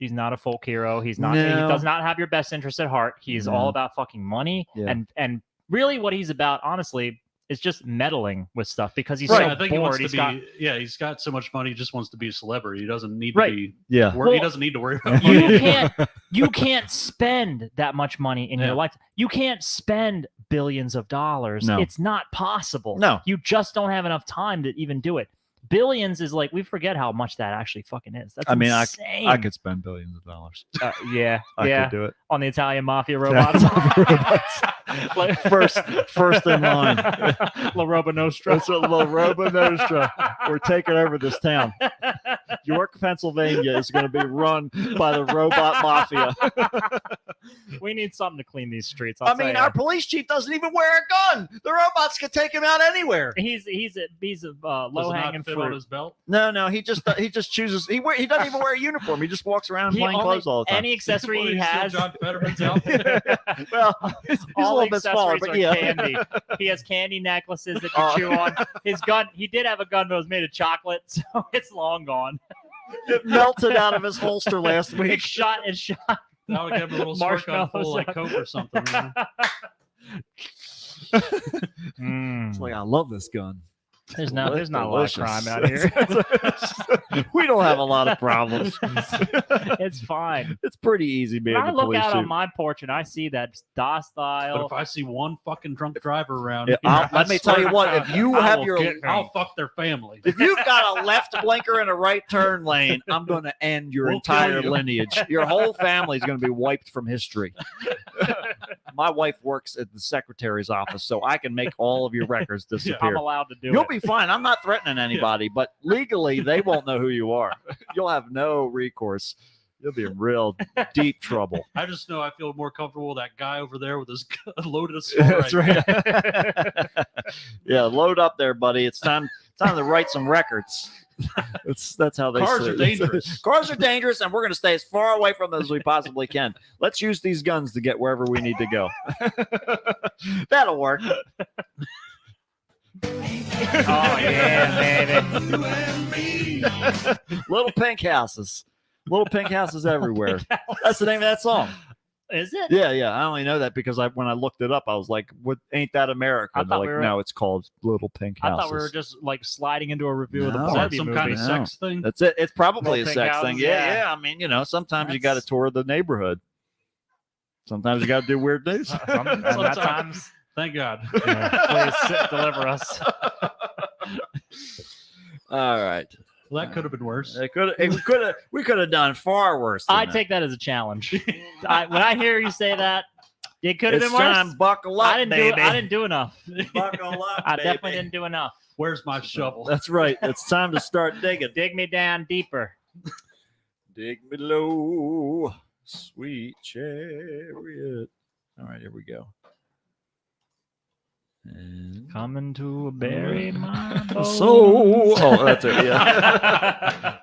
B: He's not a folk hero. He's not.
A: No.
B: He does not have your best interest at heart. He's
A: No.
B: all about fucking money.
A: Yeah.
B: And really, what he's about, honestly, is just meddling with stuff because he's
A: Right.
B: so
C: I think he wants
B: bored.
C: to
B: He's
C: be.
B: got.
C: Yeah, he's got so much money. He just wants to be a celebrity. He doesn't need
B: Right.
C: to be.
A: Yeah.
C: He
B: Well,
C: doesn't need to worry about money.
B: You can't spend that much money in
C: Yeah.
B: your life. You can't spend billions of dollars.
A: No.
B: It's not possible.
A: No.
B: You just don't have enough time to even do it. Billions is like we forget how much that actually fucking is. That's insane.
A: I could spend billions of dollars.
B: yeah,
A: I
B: yeah.
A: could do it.
B: On the Italian mafia robots. Like-
A: First in line.
B: La Roba Nostra.
A: That's a little Robo Nostra. We're taking over this town. York, Pennsylvania is going to be run by the robot mafia.
B: We need something to clean these streets.
A: I mean, our police chief doesn't even wear a gun. The robots can take him out anywhere.
B: he's a
C: Does
B: low
C: it
B: hanging
C: not fit
B: fruit.
C: on his belt?
A: No, he just chooses. He doesn't even wear a uniform. He just walks around in plain clothes all the time.
B: Any accessory
C: What,
B: he
C: you steal
B: has,
C: John Fetterman's outfit.
A: Well, he's a
B: all
A: little bit smaller,
B: accessories
A: but
B: are
A: yeah.
B: candy. He has candy necklaces that you
A: Oh.
B: chew on. His gun, he did have a gun, but it was made of chocolate, so it's long gone.
A: It melted out of his holster last
B: It
A: week.
B: shot.
C: That would give him a little squirt gun full of like
B: Marshmallows.
C: Coke or something.
A: It's like, I love this gun.
B: There's
A: Well,
B: not
A: it's
B: a lot of
A: delicious.
B: crime out here.
A: We don't have a lot of problems.
B: It's fine.
A: It's pretty easy being
B: When I
A: a
B: look
A: police
B: out on
A: chief.
B: my porch and I see that
C: But
B: docile.
C: if I see one fucking drunk driver around,
A: Yeah, let me tell you what. If you have your,
C: I'll fuck their family.
A: if you've got a left blinker and a right turn lane, I'm going to end your
C: We'll kill
A: entire
C: you.
A: lineage. Your whole family is going to be wiped from history. My wife works at the secretary's office, so I can make all of your records
B: I'm
A: disappear.
B: allowed to do
A: You'll
B: it.
A: be fine. I'm not threatening anybody, but legally, they won't know who you are. You'll have no recourse. You'll be in real deep trouble.
C: I just know I feel more comfortable with that guy over there with his gun loaded assault
A: That's
C: rifle.
A: right. Yeah, load up there, buddy. It's time to write some records. That's how they
C: Cars
A: say
C: are
A: it.
C: dangerous.
A: Cars are dangerous, and we're going to stay as far away from them as we possibly can. Let's use these guns to get wherever we need to go. That'll work.
B: Oh yeah, baby.
A: Little pink houses. Little pink houses everywhere. That's the name of that song.
B: Is it?
A: Yeah. I only know that because when I looked it up, I was like, "What? Ain't that America?"
B: I
A: And they're
B: thought
A: like,
B: we were-
A: no, it's called Little Pink
B: I
A: Houses.
B: thought we were just like sliding into a review of the
A: No.
C: Is that
B: Barbie
C: some
B: movie.
C: kind of
A: No.
C: sex thing?
A: That's it. It's probably a
B: Little
A: sex
B: pink
A: thing.
B: houses,
A: Yeah.
B: yeah.
A: I mean, sometimes you got to
B: That's-
A: tour the neighborhood. Sometimes you got to do weird news.
B: And at times,
C: Thank God.
B: yeah, please deliver us.
A: All right.
C: Well, that could have been worse.
A: We could have done far worse. Than
B: I
A: that.
B: take that as a challenge. When I hear you say that, it could have
A: It's
B: been worse.
A: time. Buckle up,
B: I
A: baby.
B: didn't do enough.
A: Buckle up,
B: I
A: baby.
B: definitely didn't do enough.
C: Where's my shovel?
A: That's right. It's time to start digging.
B: Dig me down deeper.
A: Dig me low, sweet chariot. All right, here we go. And
B: Coming to bury my bones.
A: oh, that's it. Yeah.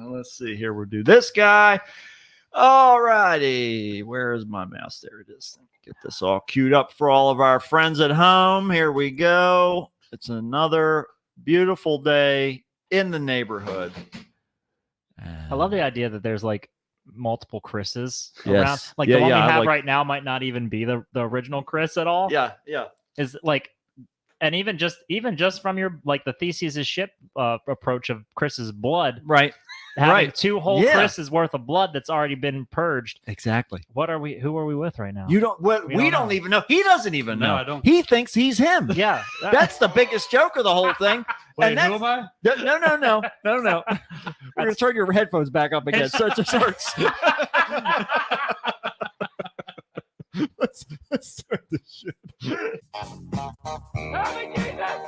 A: Let's see here. We'll do this guy. All righty. Where is my mouse? There it is. Get this all queued up for all of our friends at home. Here we go. It's another beautiful day in the neighborhood.
B: I love the idea that there's like multiple Chris's
A: Yes.
B: around. Like
A: Yeah,
B: the one
A: yeah,
B: we have
A: like-
B: right now might not even be the original Chris at all.
A: Yeah.
B: Is like, and even just from your like the Theseus' ship approach of Chris's blood,
A: Right.
B: having
A: Right.
B: 2 whole
A: Yeah.
B: Chris's worth of blood that's already been purged.
A: Exactly.
B: Who are we with right now?
A: You don't. Well,
B: We
A: we
B: don't
A: don't
B: know.
A: even know. He doesn't even
C: No,
A: know.
C: I don't.
A: He thinks he's him.
B: Yeah.
A: That's the biggest joke of the whole thing.
C: Wait,
A: and
C: who am I?
A: No. We're gonna turn your headphones back up again. So it just hurts. let's start this shit.
D: Help me, Jesus!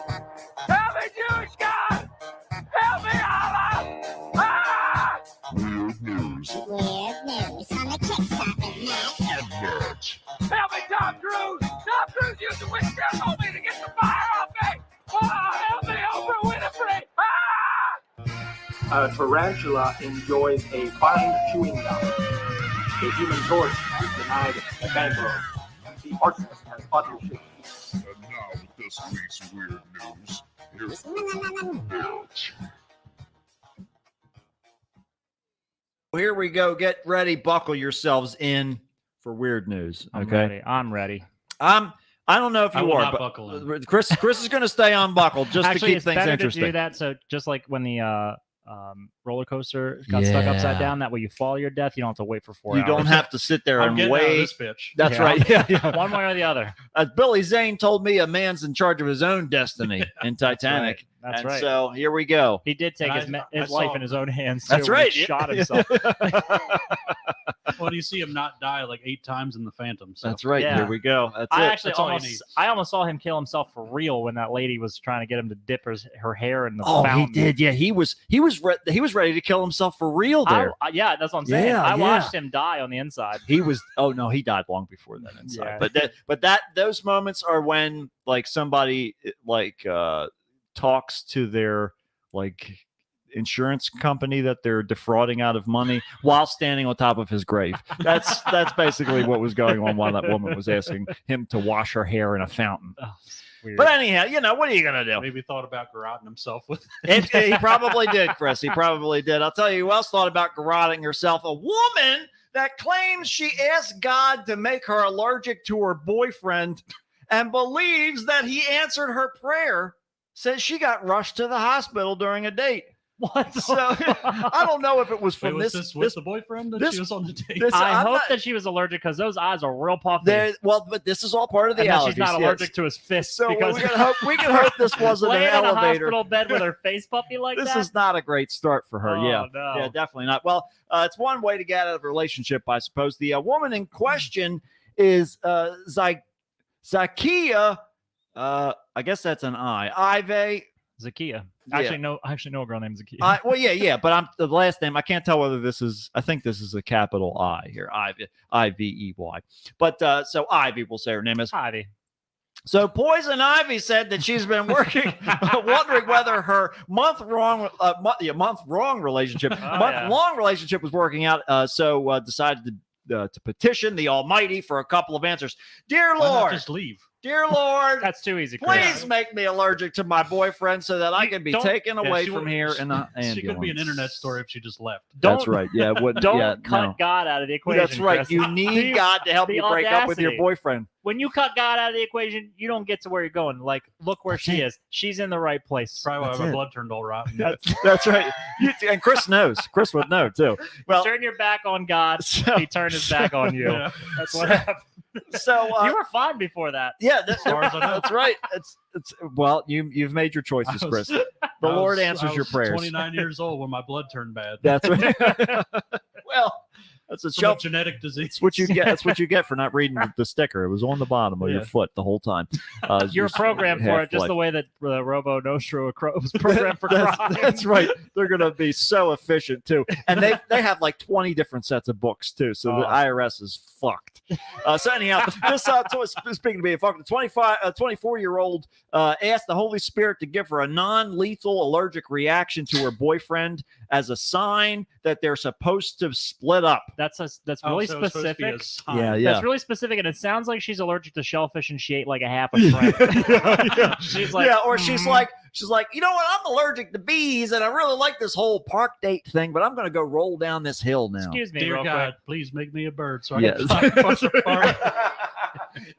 D: Help me, Jewish God! Help me, Allah! Ah!
H: Weird news on the Kickstarter net.
D: Help me, Tom Cruise! Tom Cruise used the witchcraft on me to get the fire off me! Ah, help me, Oprah Winfrey! Ah!
I: A tarantula enjoys a fine chewing gum. The Human Torch is denied a bank loan. The arsonist has other shit.
H: And now with this week's weird news, here's Mitch.
A: Here we go. Get ready. Buckle yourselves in for weird news.
B: I'm
A: Okay.
B: ready. I'm ready.
A: I don't know if
C: I
A: you
C: will
A: are,
C: not
A: but
C: buckle in.
A: Chris is going to stay unbuckled just
B: Actually,
A: to keep
B: it's
A: things
B: better
A: interesting.
B: to do that. So just like when the roller coaster got stuck upside
A: Yeah.
B: down, that way you fall to your death. You don't have to wait for 4
A: You
B: hours.
A: don't have to sit there
C: I'm
A: and
C: getting out of
A: wait.
C: this bitch.
A: That's
B: Yeah.
A: right. Yeah.
B: One way or the other.
A: As Billy Zane told me, a man's in charge of his own destiny in Titanic.
B: That's
A: and
B: right.
A: so here we go.
B: He did take
C: And I
B: his life
C: saw-
B: in his own hands.
A: That's
B: too, when he
A: right.
B: Shot himself.
C: Well, you see him not die like 8 times in the Phantom. So.
A: That's right.
B: Yeah.
A: Here we go. That's
B: I
A: it.
B: actually
C: That's all you need.
B: almost saw him kill himself for real when that lady was trying to get him to dip her hair in the
A: Oh,
B: fountain.
A: he did. Yeah, he was ready to kill himself for real there.
B: Yeah, that's what I'm saying.
A: Yeah,
B: I
A: yeah.
B: watched him die on the inside.
A: He was. Oh no, he died long before that inside.
B: Yeah.
A: But those moments are when like somebody like talks to their like insurance company that they're defrauding out of money while standing on top of his grave. That's basically what was going on while that woman was asking him to wash her hair in a fountain.
B: Oh, weird.
A: But anyhow, what are you gonna do?
C: Maybe thought about garroting himself with.
A: He probably did, Chris. He probably did. I'll tell you who else thought about garroting herself. A woman that claims she asked God to make her allergic to her boyfriend and believes that he answered her prayer, says she got rushed to the hospital during a date.
B: What?
A: So I don't know if it was
C: Wait,
A: from
C: was
A: this.
C: this with the boyfriend that
A: this-
C: she was on the date?
A: this-
B: I
A: I'm
B: hope
A: not-
B: that she was allergic because those eyes are real puffy.
A: but this is all part of the
B: and that
A: allergies.
B: she's not
A: yes.
B: allergic to his fists
A: So
B: because
A: we can hope this wasn't an
B: laying in a
A: elevator.
B: hospital bed with her face puffy like
A: This
B: that.
A: is not a great start for her.
B: Oh,
A: Yeah.
B: no.
A: Yeah, definitely not. Well, it's one way to get out of a relationship, I suppose. The woman in question is Zakia. I guess that's an Ivy.
B: Zakia.
A: Yeah.
B: I actually know a girl named Zakia.
A: Well, yeah, but I'm the last name. I can't tell whether this is. I think this is a capital I here, Ivy, Ivey. But so Ivy, we'll say her name is.
B: Ivy.
A: So Poison Ivy said that she's been wondering whether her month-long relationship was working out. So decided to to petition the Almighty for a couple of answers. Dear
C: Why not
A: Lord,
C: just leave?
A: dear Lord,
B: That's too easy. Chris.
A: please make me allergic to my boyfriend so that I can be
B: Don't-
A: taken away
C: she
A: from
C: would-
A: here in an
C: She could be an
A: ambulance.
C: internet story if she just left.
A: That's
B: Don't-
A: right. Yeah, wouldn't.
B: Don't
A: yeah,
B: cut
A: no.
B: God out of the equation.
A: That's right.
B: Chris.
A: You need God to help
B: the
A: you break up with your
B: audacity.
A: boyfriend.
B: When you cut God out of the equation, you don't get to where you're going. Like, look where
A: That's
B: she
A: it.
B: is. She's in the right place.
C: Probably why
A: That's
C: my
A: it.
C: blood turned all rotten.
A: That's right. And Chris knows. Chris would know too. Well,
B: Turn your back on God.
A: so,
B: He turned his back on you.
C: Yeah.
B: That's what happened.
A: so
B: You were fine before that.
A: yeah,
C: far as I know.
A: that's right. It's well, you've made your choices, Chris. The Lord answers your prayers.
C: 29 years old when my blood turned bad.
A: That's right. Well, that's a
C: From a
A: shelf.
C: genetic disease.
A: That's what you get. That's what you get for not reading the sticker. It was on the bottom of your
C: Yeah.
A: foot the whole time.
B: You're
A: just
B: programmed for it, just
A: half-life.
B: the way that Robo Nostro was programmed for
A: that's,
B: crime.
A: that's right. They're going to be so efficient too, and they have like 20 different sets of books too. So the
B: Oh.
A: IRS is fucked. So anyhow, this speaking to be a fucking 24-year-old asked the Holy Spirit to give her a non-lethal allergic reaction to her boyfriend as a sign that they're supposed to split up.
B: That's
C: Oh,
B: really
C: so it's supposed to be a
B: specific.
C: sign.
A: Yeah.
B: That's really specific, and it sounds like she's allergic to shellfish, and she ate like a half a shrimp. She's like,
A: yeah, or she's
B: "Mhm."
A: like, you know what? I'm allergic to bees, and I really like this whole park date thing, but I'm going to go roll down this hill now.
B: Excuse me,
C: Dear
B: real
C: God, please make me a bird so I
A: Yes.
C: can fly across the park.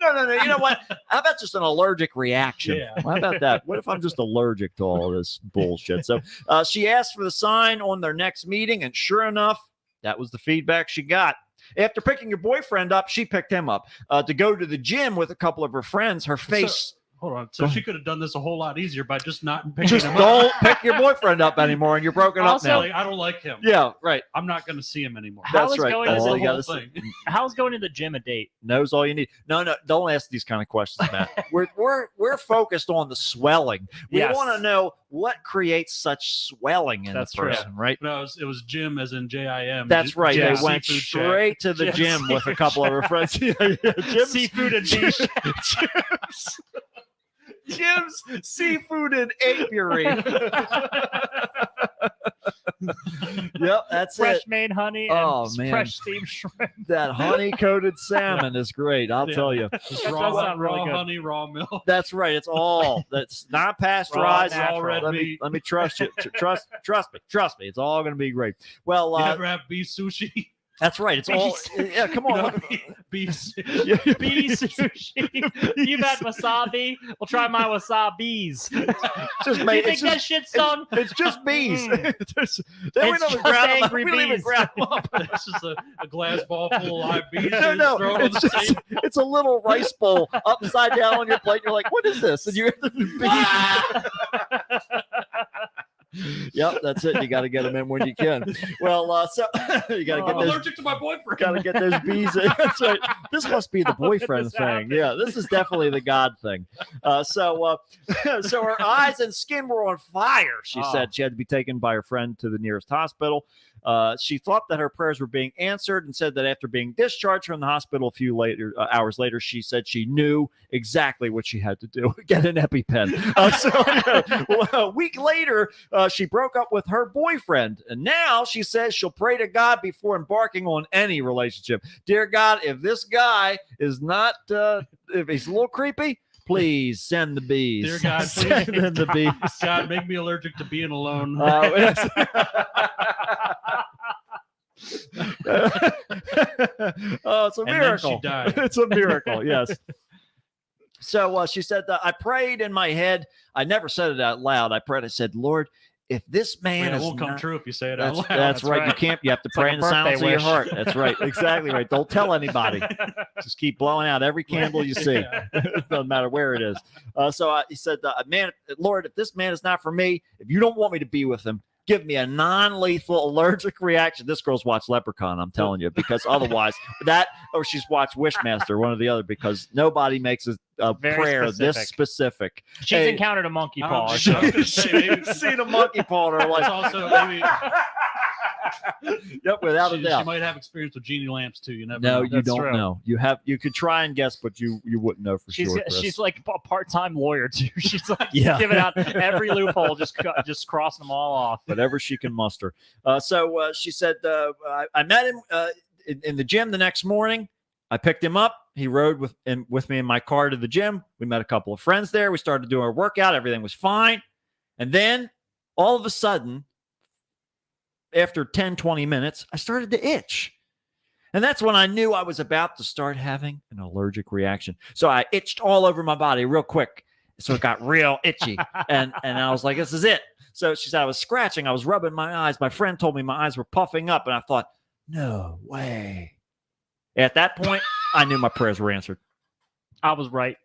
A: No. You know what? How about just an allergic reaction?
C: Yeah.
A: How about that? What if I'm just allergic to all this bullshit? So she asked for the sign on their next meeting, and sure enough, that was the feedback she got. After picking your boyfriend up, she picked him up to go to the gym with a couple of her friends. Her face.
C: Hold on. So she could have done this a whole lot easier by just not picking
A: Just
C: him
A: don't
C: up.
A: pick your boyfriend up anymore, and you're broken up
B: Also,
A: now.
C: Like, I don't like him.
A: Yeah, right.
C: I'm not going to see him anymore.
B: How
A: That's
B: is
A: right.
B: going
A: That's
B: to
A: all
B: the
A: you
C: whole
A: got to
C: thing.
A: say.
B: How's going to the gym a date?
A: Knows all you need. No, don't ask these kind of questions, Matt. we're focused on the swelling. We
B: Yes.
A: want to know what creates such swelling in
B: That's
A: the
B: true.
A: person, right?
C: No, it was Jim as in J-I-M.
A: That's right.
B: Yeah.
A: They went
C: Seafood Shack.
A: straight to the
B: Jim's
A: gym with a couple of her friends. Jim's,
B: Seafood and beach.
A: Jim's seafood and apiary. Yep, that's
B: Fresh
A: it.
B: made honey and
A: Oh, man.
B: fresh steamed shrimp.
A: That honey-coated salmon is great. I'll
C: Yeah.
A: tell you.
C: Just
B: That
C: raw,
B: does sound really
C: raw
B: good.
C: honey, raw milk.
A: That's right. It's all that's not pasteurized.
B: Raw, natural.
C: red
A: Let me
C: meat.
A: let me trust you. Trust me. It's all going to be great. Well,
C: You ever have beef sushi?
A: that's right. It's all. Yeah, come on.
C: No, beef sushi.
B: Bee sushi. You've had wasabi. We'll try my wasabis.
A: Just
B: You
A: made.
B: think
A: It's
B: that
A: just.
B: shit's son?
A: It's just bees.
B: Mm.
A: They
B: It's
A: don't even
B: just
A: ground them.
B: angry
A: We don't even
B: bees.
A: ground them up.
C: It's just a glass ball full of live bees.
A: No,
C: and
A: no,
C: throw it on
A: it's
C: the
A: just
C: table.
A: it's a little rice bowl upside down on your plate. You're like, what is this? And you hear the bees. Yep, that's it. You got to get them in when you can. Well, so you got to
C: I'm
A: get those.
C: allergic to my boyfriend.
A: Got to get those bees in. That's right. This must be the
B: How did
A: boyfriend
B: this
A: thing.
B: happen?
A: Yeah, this is definitely the God thing. So her eyes and skin were on fire. She
B: Oh.
A: said she had to be taken by her friend to the nearest hospital. She thought that her prayers were being answered and said that after being discharged from the hospital a few hours later, she said she knew exactly what she had to do: get an EpiPen. A week later, she broke up with her boyfriend, and now she says she'll pray to God before embarking on any relationship. Dear God, if this guy is not, if he's a little creepy, please send the bees.
C: Dear God, please.
A: Send in the bees.
C: God, make me allergic to being alone.
A: Yes. Oh, it's a
C: And then
A: miracle.
C: she died.
A: It's a miracle. Yes. So she said, I prayed in my head. I never said it out loud. I prayed. I said, Lord, if this man
C: Man, it
A: is
C: won't come
A: not-
C: true if you say it out
A: That's,
C: loud.
A: that's right. You
B: right.
A: can't. You have to
B: It's
A: pray
B: like
A: in
B: a
A: the silence of
B: birthday
A: your
B: wish.
A: heart. That's right. Exactly right. Don't tell anybody. Just keep blowing out every candle you see.
C: Yeah.
A: Doesn't matter where it is. So he said, man, Lord, if this man is not for me, if you don't want me to be with him, give me a non-lethal allergic reaction. This girl's watched Leprechaun, I'm telling you, because otherwise that, or she's watched Wishmaster, one or the other, because nobody makes a
B: Very
A: prayer this
B: specific.
A: specific.
B: She's
A: Hey.
B: encountered a monkey
C: I
B: paw.
C: don't
B: so-
C: think so. I was gonna say, maybe-
A: She's seen a monkey paw in her
C: It's
A: life.
C: also maybe
A: Yep, without a
C: she
A: doubt.
C: might have experience with genie lamps too. You never
A: No,
C: know.
A: you
B: That's
A: don't
B: true.
A: know. You could try and guess, but you wouldn't know for
B: She's
A: sure. Chris.
B: she's like a part-time lawyer too. She's like
A: Yeah.
B: giving out every loophole, just crossing them all off.
A: whatever she can muster. So she said, I met him. in the gym the next morning. I picked him up. He rode with me in my car to the gym. We met a couple of friends there. We started doing our workout. Everything was fine. And then all of a sudden, after 10, 20 minutes, I started to itch. And that's when I knew I was about to start having an allergic reaction. So I itched all over my body real quick. So it got real itchy. And I was like, this is it. So she said I was scratching. I was rubbing my eyes. My friend told me my eyes were puffing up. And I thought, no way. At that point, I knew my prayers were answered.
B: I was right.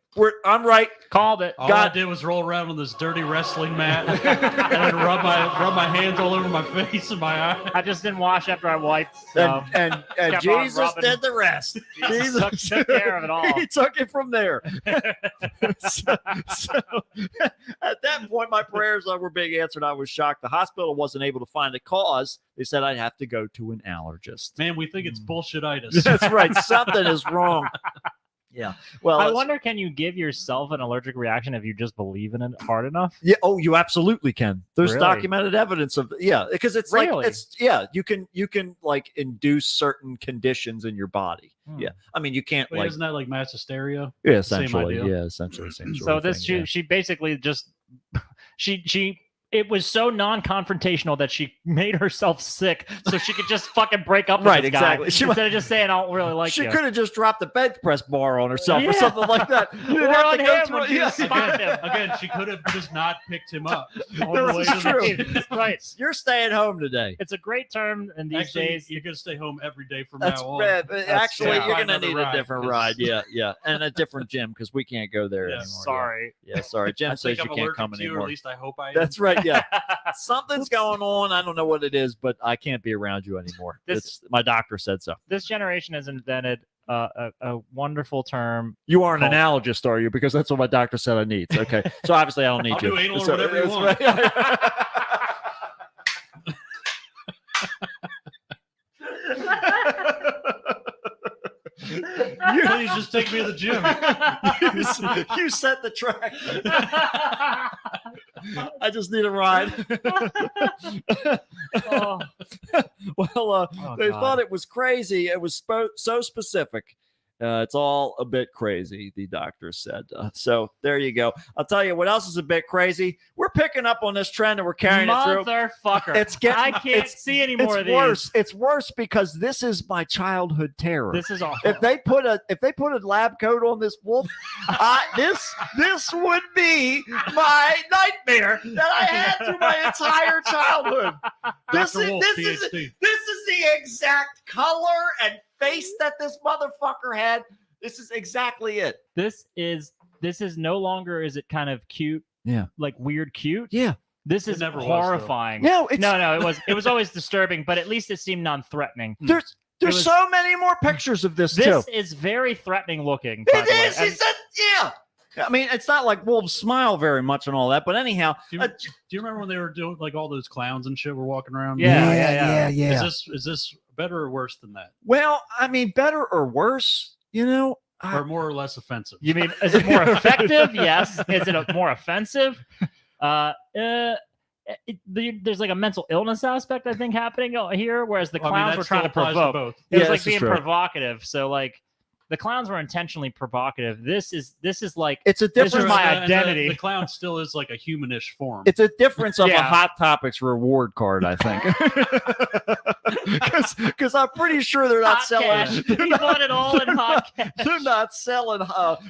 A: I'm right.
B: Called it.
C: All I did was roll around on this dirty wrestling mat and then rub my hands all over my face and my eye.
B: I just didn't wash after I wiped. So
A: And
B: kept on
A: Jesus
B: rubbing.
A: did the rest.
B: Jesus took care of it all.
A: He took it from there. so at that point, my prayers were being answered. I was shocked. The hospital wasn't able to find a cause. They said I'd have to go to an allergist.
C: Man, we think it's bullshititis.
A: That's right. Something is wrong. Yeah. Well,
B: I wonder, can you give yourself an allergic reaction if you just believe in it hard enough?
A: Yeah. Oh, you absolutely can. There's
B: Really?
A: documented evidence of because it's
B: Really?
A: you can like induce certain conditions in your body. Yeah. I mean, you can't
C: Wait,
A: like
C: isn't that like mass hysteria?
A: yeah,
C: Same
A: essentially.
C: idea.
A: Yeah, essentially same sort
B: So
A: of
B: this
A: thing,
B: she basically just she it was so non-confrontational that she made herself sick so she could just fucking break up with
A: Right,
B: this
A: exactly.
B: guy
A: She
B: instead of just saying I don't really like
A: she
B: you.
A: could have just dropped the bench press bar on herself or
B: Yeah.
A: something like that. You didn't
B: Or
A: have
B: on
A: to go
B: him
A: through
B: when
A: it.
B: she
A: Yeah.
B: spotted him.
C: Again, she could have just not picked him up. All the way
A: This is
C: to the-
A: true.
B: That's right.
A: You're staying home today.
B: It's a great term in these
C: Actually,
B: days.
C: you're gonna stay home every day from
A: That's
C: now on.
A: bad. Actually,
B: fair.
A: you're
C: Find
A: gonna
C: another
A: need a
C: ride,
A: different
C: 'cause-
A: ride. Yeah, and a different gym because we can't go there
C: Yeah,
A: anymore.
B: Sorry.
A: Yeah, sorry. Jim
C: I
A: says
C: think
A: you
C: I'm
A: can't
C: allergic
A: come
C: to you, or
A: anymore.
C: at least I hope I am.
A: That's right. Yeah, something's going on. I don't know what it is, but I can't be around you anymore. My doctor said so.
B: This generation has invented a wonderful term.
A: You are an
B: Called-
A: analogist, are you? Because that's what my doctor said I need. Okay, so obviously I don't need
C: I'll
A: you.
C: do anal or
A: So-
C: whatever you
A: that's
C: want.
A: right.
C: Please just take me to the gym.
A: you set the track. I just need a ride.
B: Oh,
A: Well, they
B: God.
A: thought it was crazy. It was so specific. It's all a bit crazy, the doctor said. So there you go. I'll tell you what else is a bit crazy. We're picking up on this trend and we're carrying it through.
B: Motherfucker.
A: It's getting-
B: I can't
A: it's-
B: see any more
A: It's
B: of these.
A: worse. It's worse because this is my childhood terror.
B: This is all.
A: If they put a lab coat on this wolf, this would be my nightmare that I had through my entire childhood. This
C: Dr. Wolf,
A: is
C: PhD.
A: the exact color and face that this motherfucker had. This is exactly it.
B: This is no longer is it kind of cute?
A: Yeah.
B: Like weird cute?
A: Yeah.
B: This
C: It
B: is
C: never was, though.
B: horrifying.
A: No, it's
B: No, it was always disturbing, but at least it seemed non-threatening.
A: there's
B: was-
A: so many more pictures of this too.
B: This is very threatening looking. by the way.
A: It is. It's yeah. I mean, it's not like wolves smile very much and all that, but anyhow,
C: Do you remember when they were doing like all those clowns and shit were walking around?
B: Yeah.
C: Is this better or worse than that,
A: Well, I mean, better or worse, you know.
C: or more or less offensive?
B: You mean is it more effective? Yes. Is it more offensive? There's like a mental illness aspect I think happening here, whereas the
C: Well, I mean,
B: clowns
C: that
B: were trying to
C: still applies to
B: provoke.
C: both.
B: It was
A: Yeah,
B: like
A: this is
B: being
A: true.
B: provocative. So like the clowns were intentionally provocative. This is like
A: It's a
B: This is
A: difference.
B: my
C: And
B: identity.
C: The clown still is like a humanish form.
A: It's a difference of a
B: Yeah.
A: Hot Topics reward card, I think. Because I'm pretty sure they're not
B: hot
A: selling.
B: cash. He bought it all in hot cash.
A: They're not selling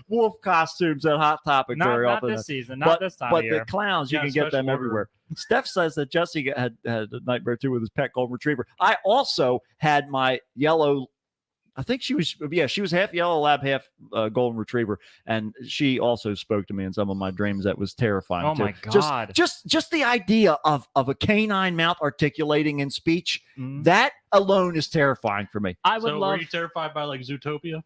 A: wolf costumes at Hot Topic
B: Not,
A: very
B: not
A: often.
B: this season. Not this time
A: But
B: of
A: the
B: year.
A: clowns, you
C: Yeah,
A: can get them
C: special order.
A: everywhere. Steph says that Jesse had a nightmare too with his pet golden retriever. I also had my yellow. I think she was half yellow lab, half golden retriever, and she also spoke to me in some of my dreams. That was terrifying.
B: Oh
A: too.
B: my God.
A: Just the idea of a canine mouth articulating in speech,
B: Mhm.
A: that alone is terrifying for me.
B: I would
C: so
B: love.
C: were you terrified by like Zootopia?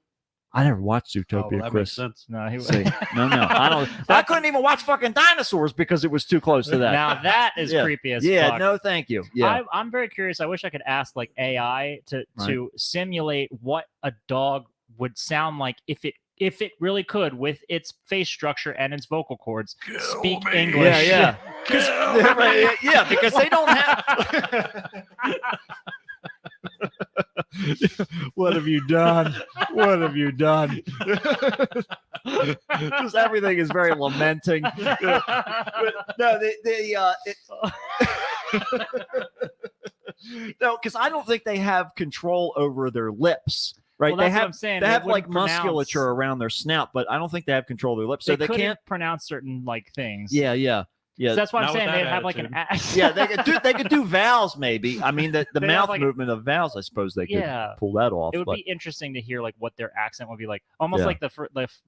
A: I never watched
C: Oh, well,
A: Zootopia,
C: that
A: Chris.
C: makes sense.
B: No, he
A: See, no, I don't. I couldn't even watch fucking dinosaurs because it was too close to that.
B: Now that is
A: Yeah.
B: creepy as
A: Yeah,
B: fuck.
A: no, thank you. Yeah,
B: I'm very curious. I wish I could ask like AI to simulate what a dog would sound like if it really could with its face structure and its vocal cords speak English.
A: yeah. Because they don't have. What have you done? What have you done? Just everything is very lamenting. No, no, because I don't think they have control over their lips. Right,
B: Well,
A: they
B: that's what
A: have
B: I'm saying.
A: they have like
B: wouldn't pronounce-
A: musculature around their snout, but I don't think they have control of their lips. So they
B: couldn't
A: can't.
B: pronounce certain like things.
A: Yeah.
B: So that's why I'm
C: Not with
B: saying
C: that
B: they'd have like an
A: Yeah, they could do vowels maybe. I mean the
B: They have,
A: mouth
B: like,
A: movement of vowels. I suppose they could
B: Yeah.
A: pull that off.
B: It would
A: but
B: be interesting to hear like what their accent would be like, almost
A: Yeah.
B: like the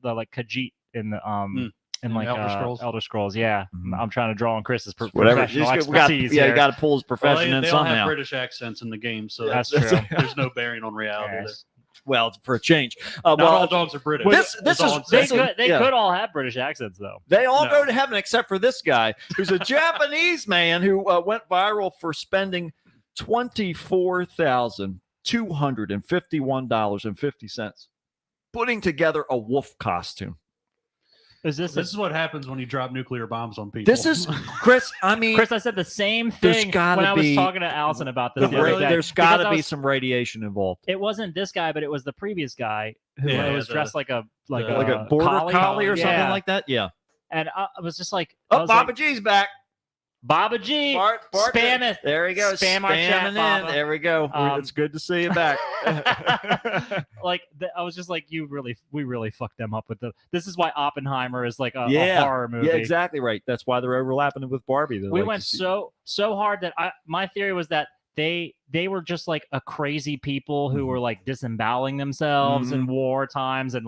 B: like Khajiit in the in like
C: Elder Scrolls.
B: Elder Scrolls. Yeah,
A: Mhm.
B: I'm trying to draw on Chris's
A: whatever.
B: professional
A: We got,
B: expertise.
A: yeah, you
B: here.
A: got to pull his
C: Well,
A: profession
C: they
A: in
C: all have
A: somehow.
C: British accents in the game, so
B: That's
C: that's
B: true.
C: there's no bearing on reality. there.
B: Yes.
A: Well, for a change.
C: Not
A: well,
C: all dogs are British.
A: This
C: That's
A: is
C: all I'm
B: They
C: saying.
B: could
A: yeah.
B: could all have British accents though.
A: They all
C: No.
A: go to heaven except for this guy, who's a Japanese man who went viral for spending $24,251.50 putting together a wolf costume.
B: Is
C: This is what happens when you drop nuclear bombs on people.
A: This is Chris. I mean,
B: Chris, I said the same
A: There's
B: thing
A: gotta
B: when I was
A: be-
B: talking to Allison about this the
A: ra-
B: other day.
A: there's got
B: Because
A: to
B: I
A: be
B: was-
A: some radiation involved.
B: It wasn't this guy, but it was the previous guy who
C: Yeah,
B: was
C: the-
B: dressed like a
A: Like a border collie or something
B: Yeah.
A: like that. Yeah.
B: And I was just like, I
A: Oh,
B: was
A: Baba
B: like,
A: G's back.
B: Baba G,
A: Bart,
B: spam it.
A: There we go.
B: Spam our chat,
A: Spamming in.
B: Baba.
A: There we go. It's good to see you back.
B: Like I was just like, we really fucked them up with this is why Oppenheimer is like a
A: Yeah.
B: horror movie.
A: Yeah, exactly right. That's why they're overlapping with Barbie. They're
B: We
A: like,
B: went
A: you see-
B: so hard that my theory was that they were just like a crazy people who
A: Mhm.
B: were like disemboweling themselves in
A: Mm-hmm.
B: war times and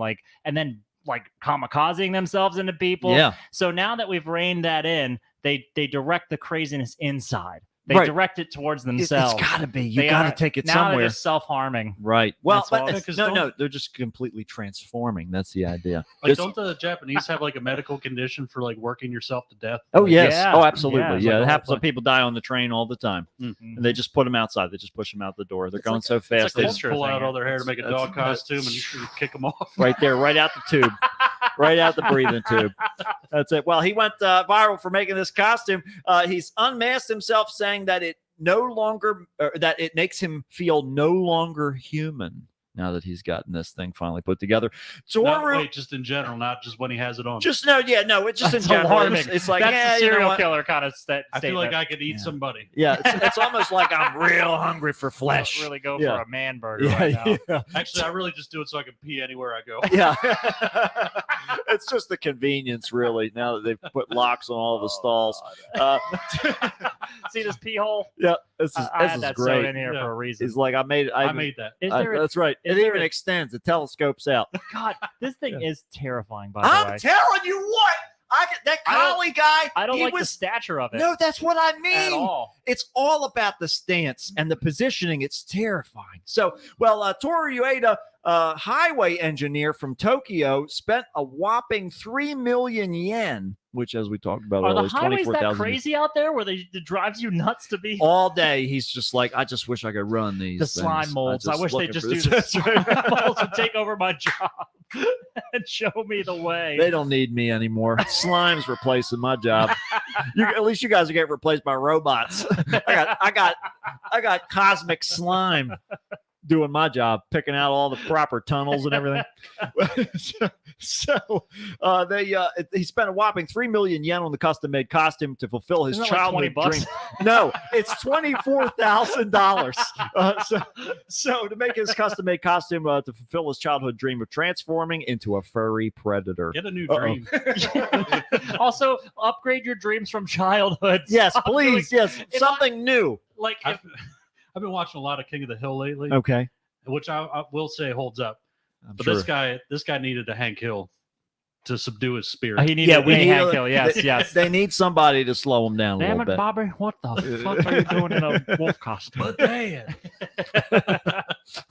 B: then like kamikazing themselves into people.
A: Yeah.
B: So now that we've reined that in, they direct the craziness inside. They
A: Right.
B: direct it towards
A: It's
B: themselves.
A: got to be. You
B: They
A: got to
B: are-
A: take it
B: now
A: somewhere.
B: they're just self-harming.
A: Right. Well,
B: That's
A: but
B: all.
A: it's-
C: 'Cause
A: no,
C: don't-
A: no, they're just completely transforming. That's the idea.
C: Like,
A: This-
C: don't the Japanese have like a medical condition for like working yourself to death?
A: oh
C: Like,
A: yes.
B: Yeah.
A: Oh, absolutely.
B: Yeah,
A: Yeah,
B: it's
C: like
A: it
C: the
A: happens
C: whole
A: when people die on the train all the time,
C: Mm.
A: and they just put them outside. They just push them out the door. They're
B: It's
A: going
B: like
A: so
B: it's
A: fast.
B: a
C: They
A: They
C: just
B: culture
C: pull
B: thing.
C: out all their hair to make a
A: That's-
C: dog costume and kick them off.
A: right there, right out the tube, right out the breathing tube. That's it. Well, he went viral for making this costume. He's unmasked himself, saying that it that it makes him feel no longer human now that he's gotten this thing finally put together. Toru,
C: Wait, just in general, not just when he has it on.
A: just no, yeah, no, it's just
B: That's
A: in general.
B: alarming.
A: It's like
B: That's
A: yeah,
B: a
A: you know
B: serial
A: what?
B: killer kind of statement.
C: I feel like I could eat
A: Yeah.
C: somebody.
A: Yeah, it's almost like I'm real hungry for flesh.
B: Really go
A: Yeah.
B: for a man burger
A: Yeah,
B: right now.
A: yeah.
C: Actually, I really just do it so I can pee anywhere I go.
A: Yeah. It's just the convenience, really, now that they've put locks on all the stalls.
B: See this pee hole?
A: Yeah, this is,
B: I
A: this
B: had
A: is
B: that sewn
A: great.
B: in here
C: Yeah.
B: for a reason.
A: He's like, I made it.
C: I made that.
B: Is there a-
A: that's right.
B: is
A: It
B: there
A: even
B: a-
A: extends. It telescopes out.
B: God, this thing is terrifying, by the
A: I'm
B: way.
A: telling you what. That
B: I don't-
A: collie guy.
B: I don't
A: he
B: like the
A: was,
B: stature of it
A: No, that's what I
B: at
A: mean.
B: all.
A: It's all about the stance and the positioning. It's terrifying. So, well, Toru Ueda, highway engineer from Tokyo, spent a whopping 3 million yen, which, as we talked about
B: Are
A: earlier,
B: the
A: is
B: highways that
A: 24,000.
B: crazy out there where it drives you nuts to be?
A: All day, he's just like, I just wish I could run these.
B: The
A: things.
B: slime molds. I
A: just
B: wish they
A: looking
B: just
A: for
B: do
A: this."
B: the slime molds and take over my job and show me the way.
A: They don't need me anymore. Slime's replacing my job. At least you guys are getting replaced by robots. I got cosmic slime doing my job, picking out all the proper tunnels and everything. He spent a whopping 3 million yen on the custom-made costume to fulfill his
B: Isn't that like
A: childhood
B: 20
A: dream. No, it's $24,000. So to make his custom-made costume to fulfill his childhood dream of transforming into a furry predator.
C: Get a new
A: Uh-oh.
C: dream.
B: Also, upgrade your dreams from childhood.
A: Yes,
B: Stop
A: please.
B: doing-
A: Yes,
B: if
A: something new.
B: Like, if,
C: I've been watching a lot of King of the Hill lately,
A: Okay.
C: which I will say holds up.
A: I'm
C: But
A: sure.
C: this guy needed a Hank Hill to subdue his spirit.
B: he needed
A: Yeah,
B: a
A: we need
B: Hank
A: a-
B: Hill. Yes, yes.
A: They need somebody to slow him down a
B: Damn
A: little
B: it,
A: bit.
B: Bobby! What the fuck are you doing in a wolf costume?
C: But man,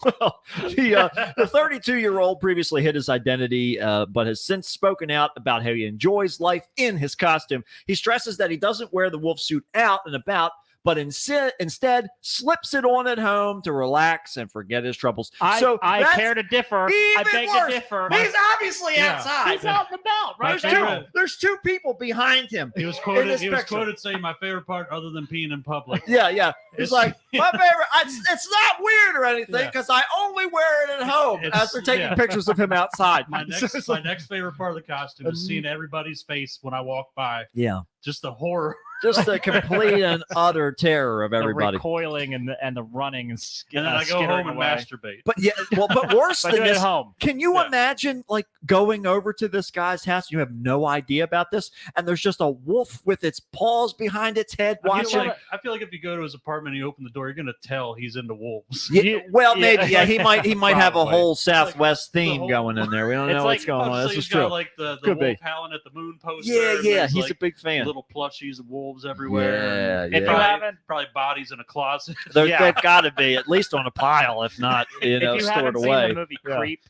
A: Well, the 32-year-old previously hid his identity, but has since spoken out about how he enjoys life in his costume. He stresses that he doesn't wear the wolf suit out and about, but instead slips it on at home to relax and forget his troubles.
B: I
A: so
B: I
A: that's
B: care to differ. I
A: even
B: beg
A: worse.
B: to differ.
A: He's obviously
C: Yeah.
A: outside.
B: He's out and about,
C: My
A: There's two.
C: favorite-
A: There's two people behind him.
C: He was quoted.
A: this
C: He was
A: picture.
C: quoted saying, "My favorite part, other than peeing in public."
A: Yeah, yeah. He's
C: It's-
A: like, my favorite. It's not weird or anything
C: Yeah.
A: because I only wear it at home.
C: It's-
A: As they're taking
C: yeah.
A: pictures of him outside.
C: My
A: So
C: next,
A: it's
C: my
A: like-
C: next favorite part of the costume is seeing everybody's face when I walk by.
A: yeah,
C: Just the horror.
A: just the complete and utter terror of
B: The
A: everybody.
B: recoiling and the running and
C: And then I go
B: skittering
C: home and
B: away.
C: masturbate.
A: But yeah, well, but worse
B: But
A: than
B: do it at
A: this.
B: home.
A: Can you
C: Yeah.
A: imagine like going over to this guy's house? You have no idea about this, and there's just a wolf with its paws behind its head watching.
C: I feel like if you go to his apartment and you open the door, you're gonna tell he's into wolves.
A: Yeah, well,
B: yeah.
A: maybe. Yeah, he might have a
C: Probably.
A: whole Southwest
C: the
A: theme
C: whole-
A: going in there. We don't
B: It's
A: know
B: like-
A: what's going on.
C: Obviously,
A: This is
C: he's got,
A: true.
C: like the
A: Could be.
C: wolf howling at the moon poster.
A: Yeah,
C: and
A: yeah,
C: there's,
A: he's
C: like,
A: a big fan.
C: little plushies of wolves everywhere.
A: Yeah,
B: If you
A: yeah.
B: haven't,
C: Probably bodies in a closet.
B: Yeah.
A: They've got to be at least on a pile, if not,
B: if you
A: stored
B: haven't seen
A: away.
B: the movie
A: Yeah.
B: Creep,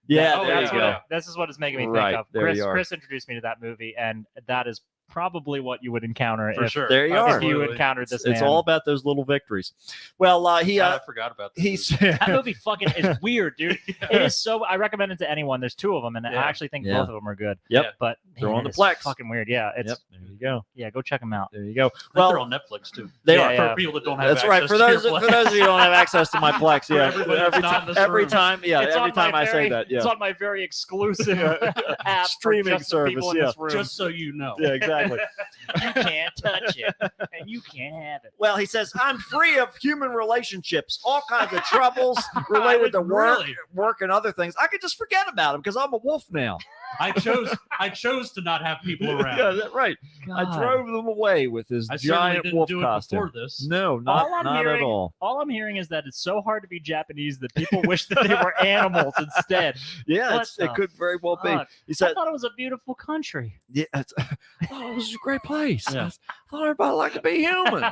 A: Yeah,
C: Oh,
A: there
B: that's
A: you
B: what
A: go.
C: yeah.
B: this is what it's making me think
A: Right,
B: of.
A: there you are.
B: Chris introduced me to that movie, and that is probably what you would encounter
C: For
B: if,
C: sure.
A: There you
B: if
A: are.
B: you
C: Absolutely.
B: encountered this
A: It's
B: man.
A: all about those little victories. Well,
C: I forgot about this.
A: he's
B: That movie fucking is weird, dude. It is so. I recommend it to anyone. There's two of them, and
C: Yeah.
B: I actually think
A: Yeah.
B: both of them are good.
A: Yep.
C: Yeah.
B: But
A: They're
B: man,
A: on the
B: it's
A: Plex.
B: Fucking weird. Yeah. It's
A: Yep. There you go.
B: yeah. Go check them out.
A: There you go.
C: Well, they're
A: Well,
C: on Netflix too.
A: they
B: Yeah,
A: are.
B: yeah.
C: For people that don't have
A: That's right.
C: access
A: For
C: to
A: those
C: your
A: for those of you who don't have access to my Plex, yeah.
C: everybody that's not in this
A: every
C: room.
A: time, yeah.
B: It's
A: Every
B: on my
A: time I say
B: very-
A: that, yeah.
B: It's on my very exclusive app for
A: Streaming
B: just the people
A: service,
B: in
A: yeah.
B: this room.
C: Just so you know.
A: Yeah, exactly.
B: You can't touch it, and you can't have it.
A: Well, he says, I'm free of human relationships, all kinds of troubles related to work,
C: Really?
A: work and other things. I could just forget about them because I'm a wolf now.
C: I chose to not have people around.
A: Yeah, that's right. I
B: God.
A: drove them away with his
C: I certainly
A: giant
C: didn't
A: wolf
C: do it
A: costume.
C: before this.
A: No,
B: All
A: not
B: I'm
A: at
B: hearing-
A: all.
B: All I'm hearing is that it's so hard to be Japanese that people wish that they were animals instead.
A: Yeah,
B: What
A: it
B: the
A: could very well be.
B: Fuck.
A: He
B: I
A: said,
B: thought it was a beautiful country.
A: yeah, oh, this is a great place.
B: Yeah.
A: I thought everybody liked to be human.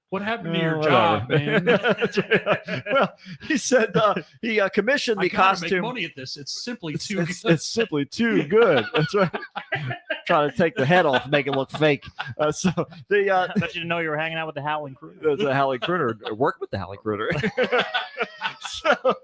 C: What happened to your
A: Whatever.
C: job, man?
A: Well, he said he commissioned the
C: I gotta make
A: costume.
C: money at this. It's simply
A: It's,
C: too
A: it's,
C: good.
A: it's simply too good. That's right. Trying to take the head off, make it look fake. So the
B: I thought you didn't know you were hanging out with the Howling Crew.
A: the Howling Critter worked with the Howling Critter. So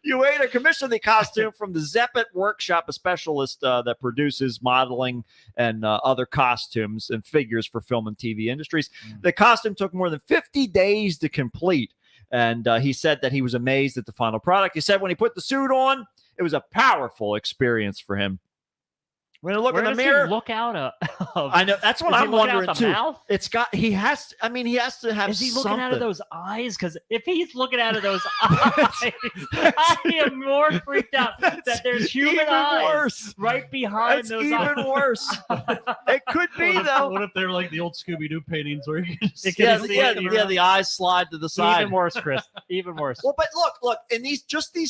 A: Ueda commissioned the costume from the Zeppet Workshop, a specialist that produces modeling and other costumes and figures for film and TV industries. The costume took more than 50 days to complete. And he said that he was amazed at the final product. He said when he put the suit on, it was a powerful experience for him. When I look
B: Where
A: in the
B: does he
A: mirror,
B: look out of?
A: I know that's what
B: Is he
A: I'm
B: looking out
A: wondering
B: the
A: too.
B: Mouth?
A: It's got he has to have
B: Is he looking out of
A: something.
B: those eyes? Because if he's looking out of those eyes, I am more freaked out that there's human
A: even
B: eyes
A: worse.
B: right behind
A: That's
B: those
A: even
B: eyes.
A: worse. It could be
C: What if,
A: though.
C: what if they're like the old Scooby Doo paintings where you can just
B: It
C: see
B: could
A: Yeah,
B: be
C: them
A: yeah,
C: looking
A: yeah.
C: around?
A: The eyes slide to the side.
B: Even worse, Chris. Even worse.
A: Well, but look, in these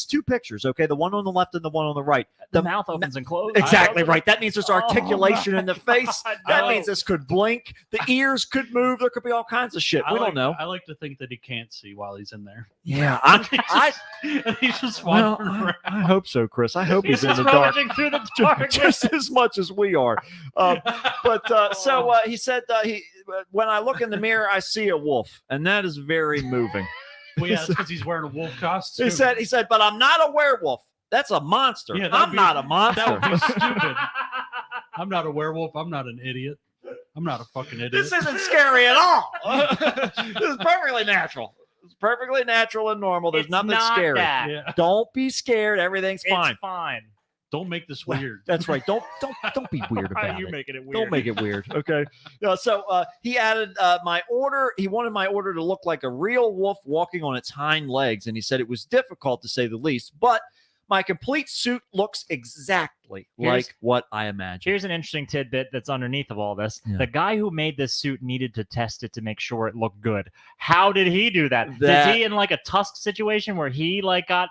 A: two pictures, okay, the one on the left and the one on the right.
B: the
A: the-
B: mouth opens and closes.
A: Exactly right. That means there's articulation
B: Oh
A: in the
B: my
A: face.
B: God,
A: That
B: no.
A: means this could blink. The ears could move. There could be all kinds of shit. We don't know.
C: I like to think that he can't see while he's in there.
A: Yeah,
C: He's just
A: well,
C: wandering around.
A: I hope so, Chris. I hope he's,
B: He's
A: in
B: just
A: the dark
B: rummaging through the dark.
A: just as much as we are. So he said when I look in the mirror, I see a wolf, and that is very moving.
C: Well, yeah, that's because he's wearing a wolf costume.
A: He said, but I'm not a werewolf. That's a monster.
C: Yeah, that'd
A: I'm
C: be-
A: not a
C: that
A: monster.
C: would be stupid. I'm not a werewolf. I'm not an idiot. I'm not a fucking idiot.
A: This isn't scary at all. This is perfectly natural. It's perfectly natural and normal. There's
B: It's
A: nothing
B: not
A: scary.
B: that.
C: Yeah.
A: Don't be scared. Everything's
B: It's
A: fine.
B: fine.
C: Don't make this
A: Well,
C: weird.
A: That's right. Don't be weird
B: Why are
A: about
B: you
A: it.
B: making it weird?
A: Don't make it weird. Okay. So he added my order. He wanted my order to look like a real wolf walking on its hind legs. And he said it was difficult to say the least, but my complete suit looks exactly
B: Here's-
A: like what I imagined.
B: Here's an interesting tidbit that's underneath of all this.
A: Yeah.
B: The guy who made this suit needed to test it to make sure it looked good. How did he do that?
A: That-
B: Is he in like a Tusk situation where he like got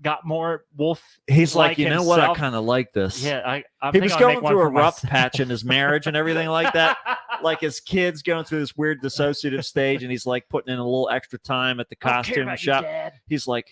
B: got more wolf?
A: He's like, you know what? I
B: himself?
A: kind of like this.
B: Yeah, I'm
A: He was
B: thinking I'll
A: going
B: make one
A: through a
B: for
A: rough
B: myself.
A: patch in his marriage and everything like that. Like his kids going through this weird dissociative stage, and he's like putting in a little extra time at the
B: I don't care
A: costume
B: about your
A: shop.
B: dad.
A: He's like,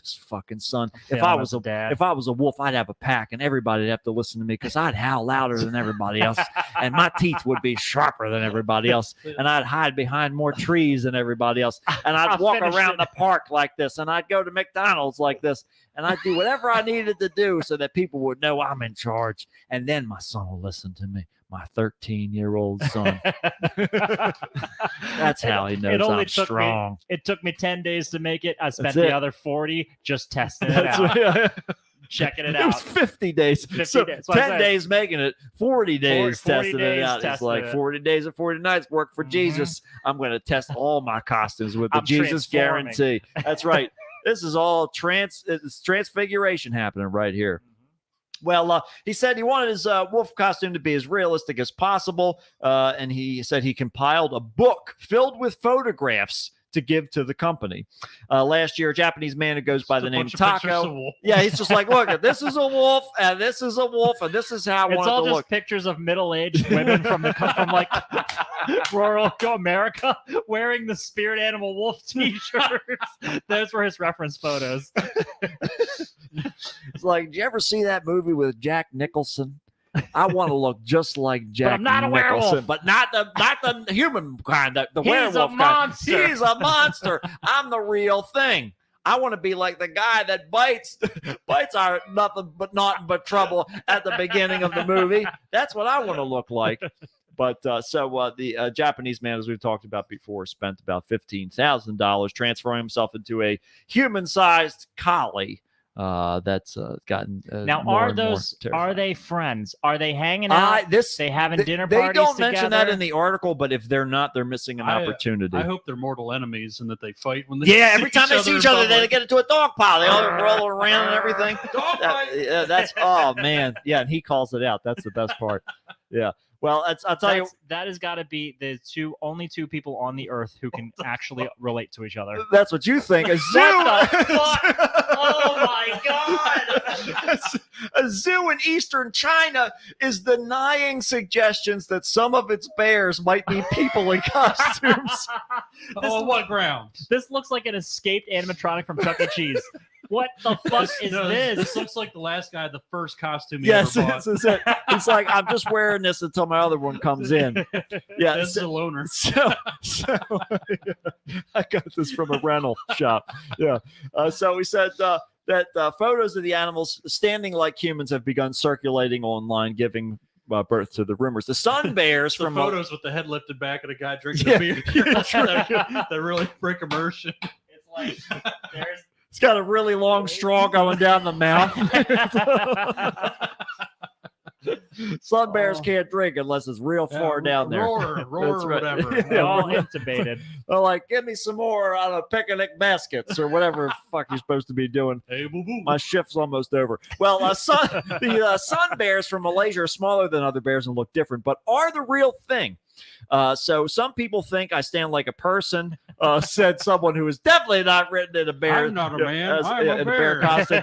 A: this fucking son. If
B: Failing
A: I
B: as
A: was
B: a dad.
A: if I was a wolf, I'd have a pack, and everybody'd have to listen to me because I'd howl louder than everybody else, and my teeth would be sharper than everybody else, and I'd hide behind more trees than everybody else, and I'd
B: I'll
A: walk
B: finish
A: around
B: it.
A: the park like this, and I'd go to McDonald's like this, and I'd do whatever I needed to do so that people would know I'm in charge. And then my son will listen to me. My 13-year-old son. That's how he knows I'm strong.
B: It took me 10 days to make it. I spent
A: That's
B: the
A: it.
B: other 40 just testing it out. Checking it
A: It was
B: out.
A: 50 days.
B: 50
A: so
B: days. That's what I
A: 10
B: said.
A: days making it, 40 days
B: 40
A: testing it
B: days
A: out. It's
B: testing
A: like
B: it.
A: 40 days and 40 nights work for
B: Mhm.
A: Jesus. I'm going to test all my costumes with the
B: I'm
A: Jesus
B: transforming.
A: guarantee. That's right. This is all it's transfiguration happening right here. Well, he said he wanted his wolf costume to be as realistic as possible. And he said he compiled a book filled with photographs to give to the company. Last year, a Japanese man who goes by the name Taco. Yeah, he's just like, look, this is a wolf, and this is a wolf, and this is how I
B: It's
A: want it
B: all
A: to
B: just
A: look.
B: pictures of middle-aged women from like rural America wearing the spirit animal wolf T-shirts. Those were his reference photos.
A: It's like, did you ever see that movie with Jack Nicholson? I want to look just like Jack
B: I'm not a
A: Nicholson,
B: werewolf.
A: but not the human kind, the
B: He's a
A: werewolf kind.
B: monster.
A: He's a monster. I'm the real thing. I want to be like the guy that bites are nothing but trouble at the beginning of the movie. That's what I want to look like. But the Japanese man, as we've talked about before, spent about $15,000 transferring himself into a human-sized collie. That's gotten
B: Now,
A: more
B: are
A: and more
B: those
A: terrifying.
B: are they friends? Are they hanging out? They having dinner
A: They
B: parties
A: don't mention
B: together?
A: that in the article, but if they're not, they're missing an opportunity.
C: I hope they're mortal enemies and that they fight when they
A: Yeah, every time they see each other,
C: in
A: they
C: public.
A: get into a dog pile. They all roll around and everything.
C: Dog fight.
A: That's oh man, yeah, and he calls it out. That's the best part. Yeah. Well, I'll tell you,
B: That has got to be the only two people on the earth who can actually relate to each other.
A: that's what you think. A zoo.
B: What the fuck? Oh my god!
A: A zoo in eastern China is denying suggestions that some of its bears might be people in costumes.
C: On what ground?
B: This looks like an escaped animatronic from Chuck E. Cheese. What the fuck is
C: No,
B: this?
C: This looks like the last guy, the first costume he
A: Yes,
C: ever bought.
A: this is it. It's like I'm just wearing this until my other one comes in. Yeah,
C: That's
A: so-
C: the loner.
A: So I got this from a rental shop. Yeah. So we said that photos of the animals standing like humans have begun circulating online, giving birth to the rumors. The sun bears
C: The
A: from
C: photos with the head lifted back and a guy drinking
A: Yeah,
C: a beer.
A: yeah, true.
C: that really break immersion.
B: It's like there's
A: it's got a really long straw going down the mouth. Sun bears can't drink unless it's real far down there.
C: Roar,
A: That's
C: or
A: right.
C: whatever.
A: Yeah,
B: they're all
A: right.
B: intubated.
A: They're like, give me some more out of picnic baskets or whatever the fuck you're supposed to be doing.
C: Hey, boo boo.
A: My shift's almost over. Well, the sun bears from Malaysia are smaller than other bears and look different, but are the real thing. So some people think I stand like a person, said someone who is definitely not written in a bear.
C: I'm not a man. I'm a
A: in
C: bear.
A: costume.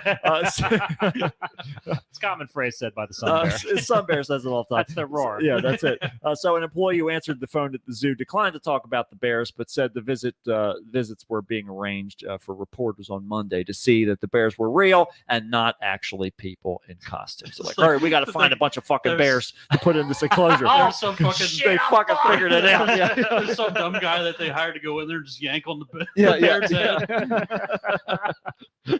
B: It's a common phrase said by the sun bear.
A: Sun bear says it all the time.
B: That's their roar.
A: Yeah, that's it. So an employee who answered the phone at the zoo declined to talk about the bears, but said the visits were being arranged for reporters on Monday to see that the bears were real and not actually people in costumes. So like, all right, we got to find a bunch of fucking bears to put in this enclosure.
B: Oh,
C: There's some fucking
A: They fucking figured it out. Yeah.
C: There's some dumb guy that they hired to go in there and just yank on the
A: Yeah,
C: bear's
A: yeah.
C: head.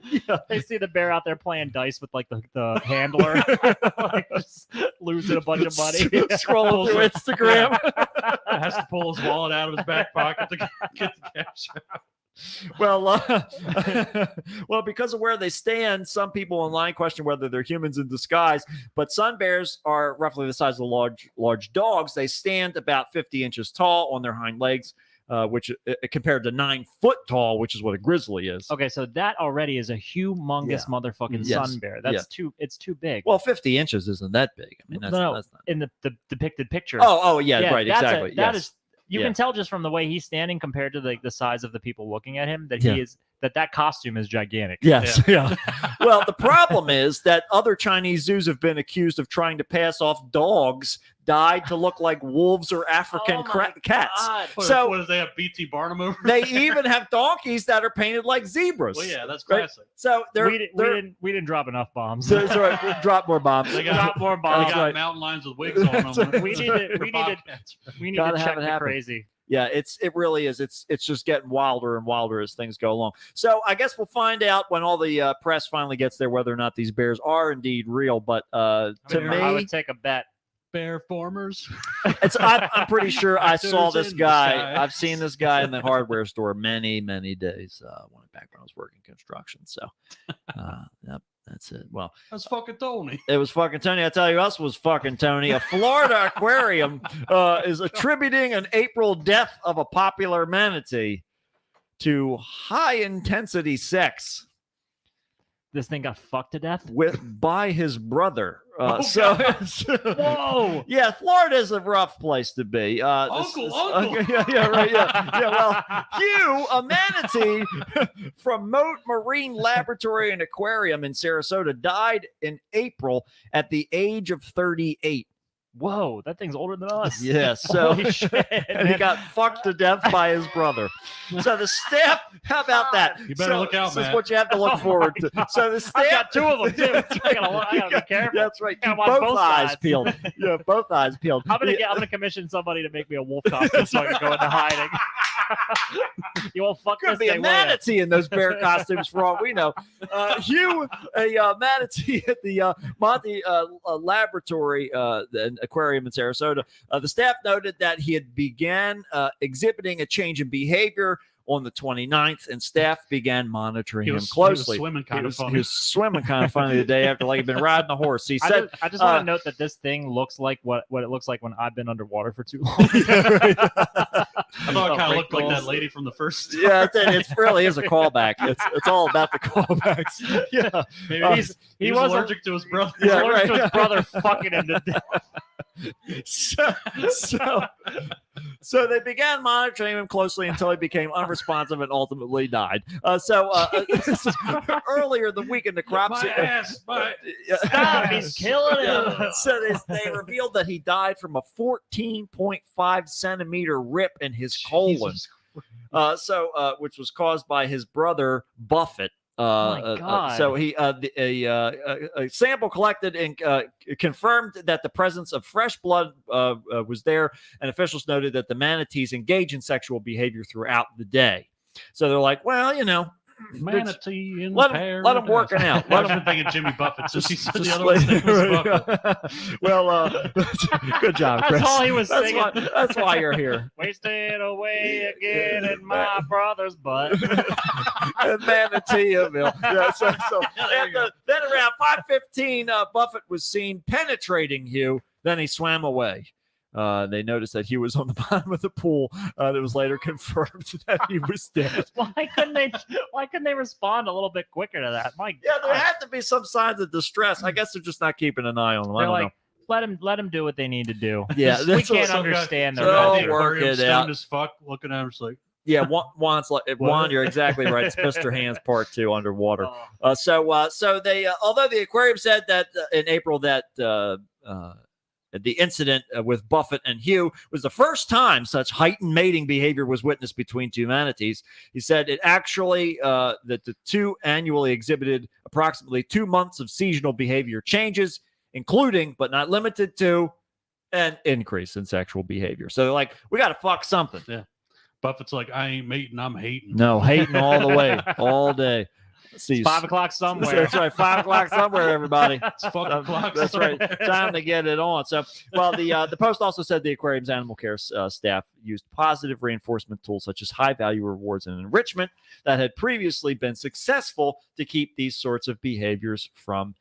A: Yeah.
B: They see the bear out there playing dice with like the handler, like just losing a bunch of money.
A: Scrolling through Instagram.
C: Has to pull his wallet out of his back pocket to get the cash out.
A: Well, well, because of where they stand, some people online question whether they're humans in disguise. But sun bears are roughly the size of large dogs. They stand about 50 inches tall on their hind legs, which compared to 9 foot tall, which is what a grizzly is.
B: Okay, so that already is a humongous motherfucking
A: Yes.
B: sun bear. That's
A: Yeah.
B: it's too big.
A: Well, 50 inches isn't that big. I mean, that's,
B: No,
A: that's not.
B: in the depicted picture.
A: Oh, yeah, right,
B: that's
A: exactly.
B: That
A: yes.
B: is. You
A: Yeah.
B: can tell just from the way he's standing compared to the size of the people looking at him that
A: Yeah.
B: he is that costume is gigantic.
A: Yes. Yeah. Well, the problem is that other Chinese zoos have been accused of trying to pass off dogs dyed to look like wolves or African cats.
C: What,
A: So-
C: what, does they have BT Barnum over?
A: They even have donkeys that are painted like zebras.
C: Well, yeah, that's
A: Right?
C: classic.
A: So they're,
B: We didn't drop enough bombs.
A: so, it's all right, we'll drop more bombs.
C: They
B: Drop more
C: They
B: bombs.
A: That's
C: got
A: right.
C: mountain lions with wigs on
A: That's
C: them.
A: right.
B: We need to check
A: Gotta have
B: the
A: it happen.
B: crazy.
A: Yeah, it really is. It's just getting wilder and wilder as things go along. So I guess we'll find out when all the press finally gets there whether or not these bears are indeed real. But to me,
B: I would take a bet.
C: Bear formers.
A: I'm pretty sure I saw
C: Actors
A: this
C: in the
A: guy.
C: sky.
A: I've seen this guy in the hardware store many days back when I was working construction. So, yep, that's it. Well,
C: That's fucking Tony.
A: it was fucking Tony. I tell you, us was fucking Tony. A Florida aquarium is attributing an April death of a popular manatee to high intensity sex
B: This thing got fucked to death.
A: by his brother.
C: Oh,
B: Whoa!
A: Yeah, Florida is a rough place to be.
C: Uncle.
A: Yeah, right. Yeah. Well, Hugh, a manatee from Moat Marine Laboratory and Aquarium in Sarasota, died in April at the age of 38.
B: Whoa, that thing's older than us.
A: Yeah, so
B: Holy shit,
A: and he
B: man.
A: got fucked to death by his brother. So the staff, how about that?
C: You better look out,
A: This is
C: Matt.
A: what you have to look forward to. So the staff,
B: I've got two of them too. I gotta be careful.
A: That's right.
B: I
A: Keep
B: want
A: both
B: both
A: eyes
B: sides.
A: peeled. Yeah, both eyes peeled.
B: I'm gonna commission somebody to make me a wolf costume so I can go into hiding. You won't fuck
A: Could
B: this
A: be a
B: thing, will ya?
A: manatee in those bear costumes for all we know. Hugh, a manatee at the Monte Laboratory the Aquarium in Sarasota. The staff noted that he had began exhibiting a change in behavior on the 29th, and staff began monitoring him closely.
C: He was swimming kind of
A: He
C: funny.
A: was swimming kind of funny the day after, like he'd been riding a horse. He said,
B: I just want to note that this thing looks like what it looks like when I've been underwater for too long.
C: I thought it kind of looked like that
B: Wrinkles.
C: lady from the first.
A: "Yeah, it really is a callback. It's all about the callbacks." Yeah,
C: Maybe
B: he
C: he was
B: was
C: allergic to his brother.
A: Yeah,
B: allergic to
A: right.
B: his brother fucking him to death.
A: So they began monitoring him closely until he became unresponsive and ultimately died. Earlier the week in the crop
C: My
A: season,
C: ass, my
B: Stop, he's killing him.
A: so they revealed that he died from a 14.5 centimeter rip in his colon.
C: Jesus.
A: Which was caused by his brother Buffett.
B: My God.
A: So he a sample collected and confirmed that the presence of fresh blood was there, and officials noted that the manatees engage in sexual behavior throughout the day. So they're like, well,
C: Manatee in
A: let
C: paradise.
A: them work it out.
C: I've been thinking Jimmy Buffett since he said the
A: Just
C: other one's name was Buffett.
A: well, good job, Chris.
B: That's all he was
A: That's
B: singing.
A: that's why you're here.
B: Wasted away again in my brother's butt.
A: And Manateeville. Yeah, then around 5:15, Buffett was seen penetrating Hugh. Then he swam away. They noticed that he was on the bottom of the pool. It was later confirmed that he was dead.
B: Why couldn't they respond a little bit quicker to that? My
A: Yeah, there
B: God.
A: had to be some signs of distress. I guess they're just not keeping an eye on him. I
B: They're
A: don't
B: like, let him do what they need to do.
A: Yeah,
B: we
A: that's
B: can't
A: what-
B: understand
A: so
B: their
A: they'll
B: logic.
A: work it
C: stoned
A: out.
C: as fuck, looking at him, just like,
A: Yeah, Juan's like Juan. You're exactly right. It's Mr. Hands Part 2 underwater. So they, although the aquarium said that in April that the incident with Buffett and Hugh was the first time such heightened mating behavior was witnessed between two manatees. He said it actually that the two annually exhibited approximately 2 months of seasonal behavior changes, including but not limited to an increase in sexual behavior. So they're like, we got to fuck something.
C: Buffett's like, I ain't mating, I'm hating.
A: No, hating all the way, all day. See,
B: It's 5 o'clock somewhere.
A: That's right, 5 o'clock somewhere, everybody.
C: It's fucking o'clock.
A: That's right. Time to get it on. So, well, the Post also said the aquarium's animal care staff used positive reinforcement tools such as high value rewards and enrichment that had previously been successful to keep these sorts of behaviors from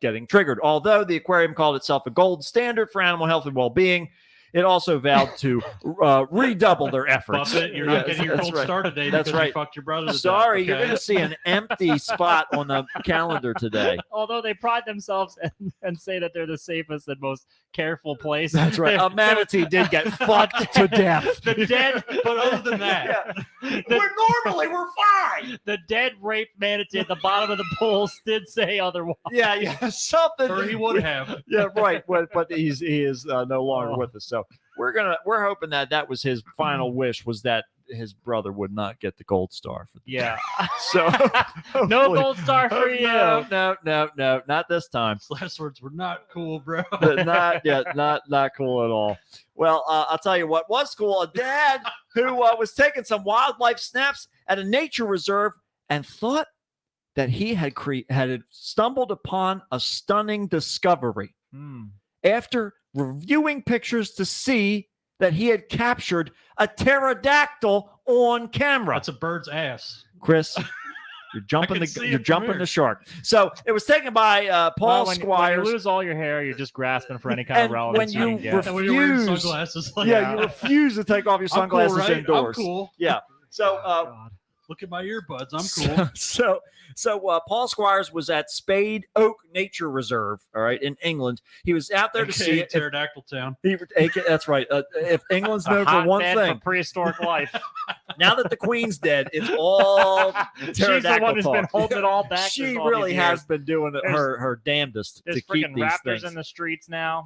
A: getting triggered. Although the aquarium called itself a gold standard for animal health and well-being, it also vowed to redouble their efforts.
C: Buffett, you're not
A: Yes,
C: getting your
A: that's
C: gold
A: right.
C: star today
A: That's
C: because
A: right.
C: you fucked your brother to death,
A: Sorry, you're
C: okay?
A: going to see an empty spot on the calendar today.
B: Although they pride themselves and say that they're the safest and most careful place.
A: That's right. A manatee did get fucked to death.
B: The dead,
C: But other than that,
A: We're fine.
B: the dead raped manatee at the bottom of the pools did say otherwise.
A: Yeah, something.
C: or he would have.
A: Yeah, right. But he is no longer with us. So we're hoping that was his final wish, was that his brother would not get the gold star for the
B: Yeah.
A: So
B: No
A: hopefully-
B: gold star for you.
A: No, not this time.
C: His last words were not cool, bro.
A: Not yet, not cool at all. Well, I'll tell you what was cool. A dad who was taking some wildlife snaps at a nature reserve and thought that he had stumbled upon a stunning discovery. After reviewing pictures to see that he had captured a pterodactyl on camera.
C: That's a bird's ass.
A: Chris, you're jumping
C: can see
A: you're
C: it from
A: jumping
C: here.
A: the shark. So it was taken by Paul
B: Well, when
A: Squires.
B: you lose all your hair, you're just grasping for any kind of
A: And
B: relevance.
A: when you
B: can get.
A: ref-
C: And when you're wearing
A: Refuse.
C: sunglasses, like,
A: Yeah, you refuse to take off your
C: I'm cool,
A: sunglasses
C: right?
A: indoors.
C: I'm cool.
A: Yeah. So
B: God.
C: Look at my earbuds. I'm cool.
A: So Paul Squires was at Spade Oak Nature Reserve, all right, in England. He was out there to see
C: AKA
A: it.
C: Pterodactyl Town.
A: That's right. If England's
B: A
A: known for one
B: hotbed
A: thing,
B: for prehistoric life.
A: now that the Queen's dead, it's all
B: She's the
A: pterodactyl
B: one who's been
A: talk.
B: holding it all back.
A: She
B: this all
A: really
B: these
A: has
B: years.
A: been doing her damnedest
B: There's
A: to keep
B: freaking
A: these
B: raptors
A: things.
B: in the streets now.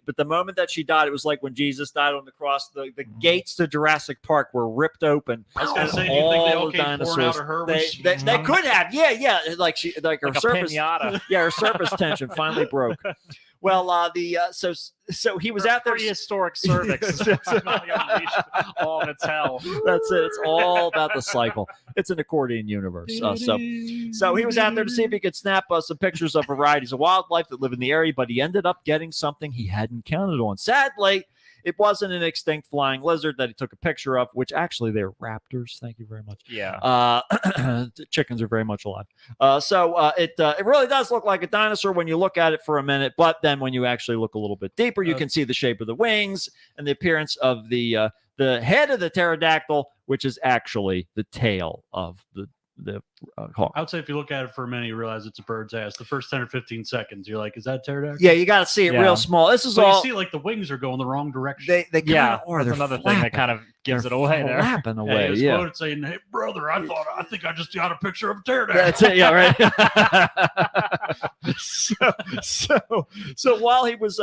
A: But the moment that she died, it was like when Jesus died on the cross. The
B: Mm-hmm.
A: gates to Jurassic Park were ripped open.
C: I was gonna
A: and
C: say, do you think they all
A: the
C: came pouring out of her? when
A: They,
C: she-
A: they could have, yeah, like her
B: Like a
A: surface,
B: pinata.
A: yeah, her surface tension finally broke. Well, so he was out there.
B: Prehistoric cervix is finally unleashed all of its hell.
A: That's it. It's all about the cycle. It's an accordion universe. So he was out there to see if he could snap some pictures of varieties of wildlife that live in the area, but he ended up getting something he hadn't counted on. Sadly, it wasn't an extinct flying lizard that he took a picture of, which actually they're raptors. Thank you very much.
B: Yeah.
A: The chickens are very much alive. It really does look like a dinosaur when you look at it for a minute, but then when you actually look a little bit deeper, you can see the shape of the wings and the appearance of the head of the pterodactyl, which is actually the tail of the hawk.
C: I would say if you look at it for a minute, you realize it's a bird's ass. The first 10 or 15 seconds, you're like, is that a pterodactyl?
A: Yeah, you got to see it
B: Yeah.
A: real small. This is
C: So
A: all
C: you see, like, the wings are going the wrong direction.
A: they
B: Yeah.
A: kinda are.
B: That's
A: They're
B: another thing that
A: flapping.
B: kind of gives
A: They're
B: it away there.
A: flapping
C: Yeah,
A: away.
C: he was
A: Yeah.
C: quoted saying, "Hey, brother, I think I just got a picture of a pterodactyl."
A: That's it. Yeah, right. so while he was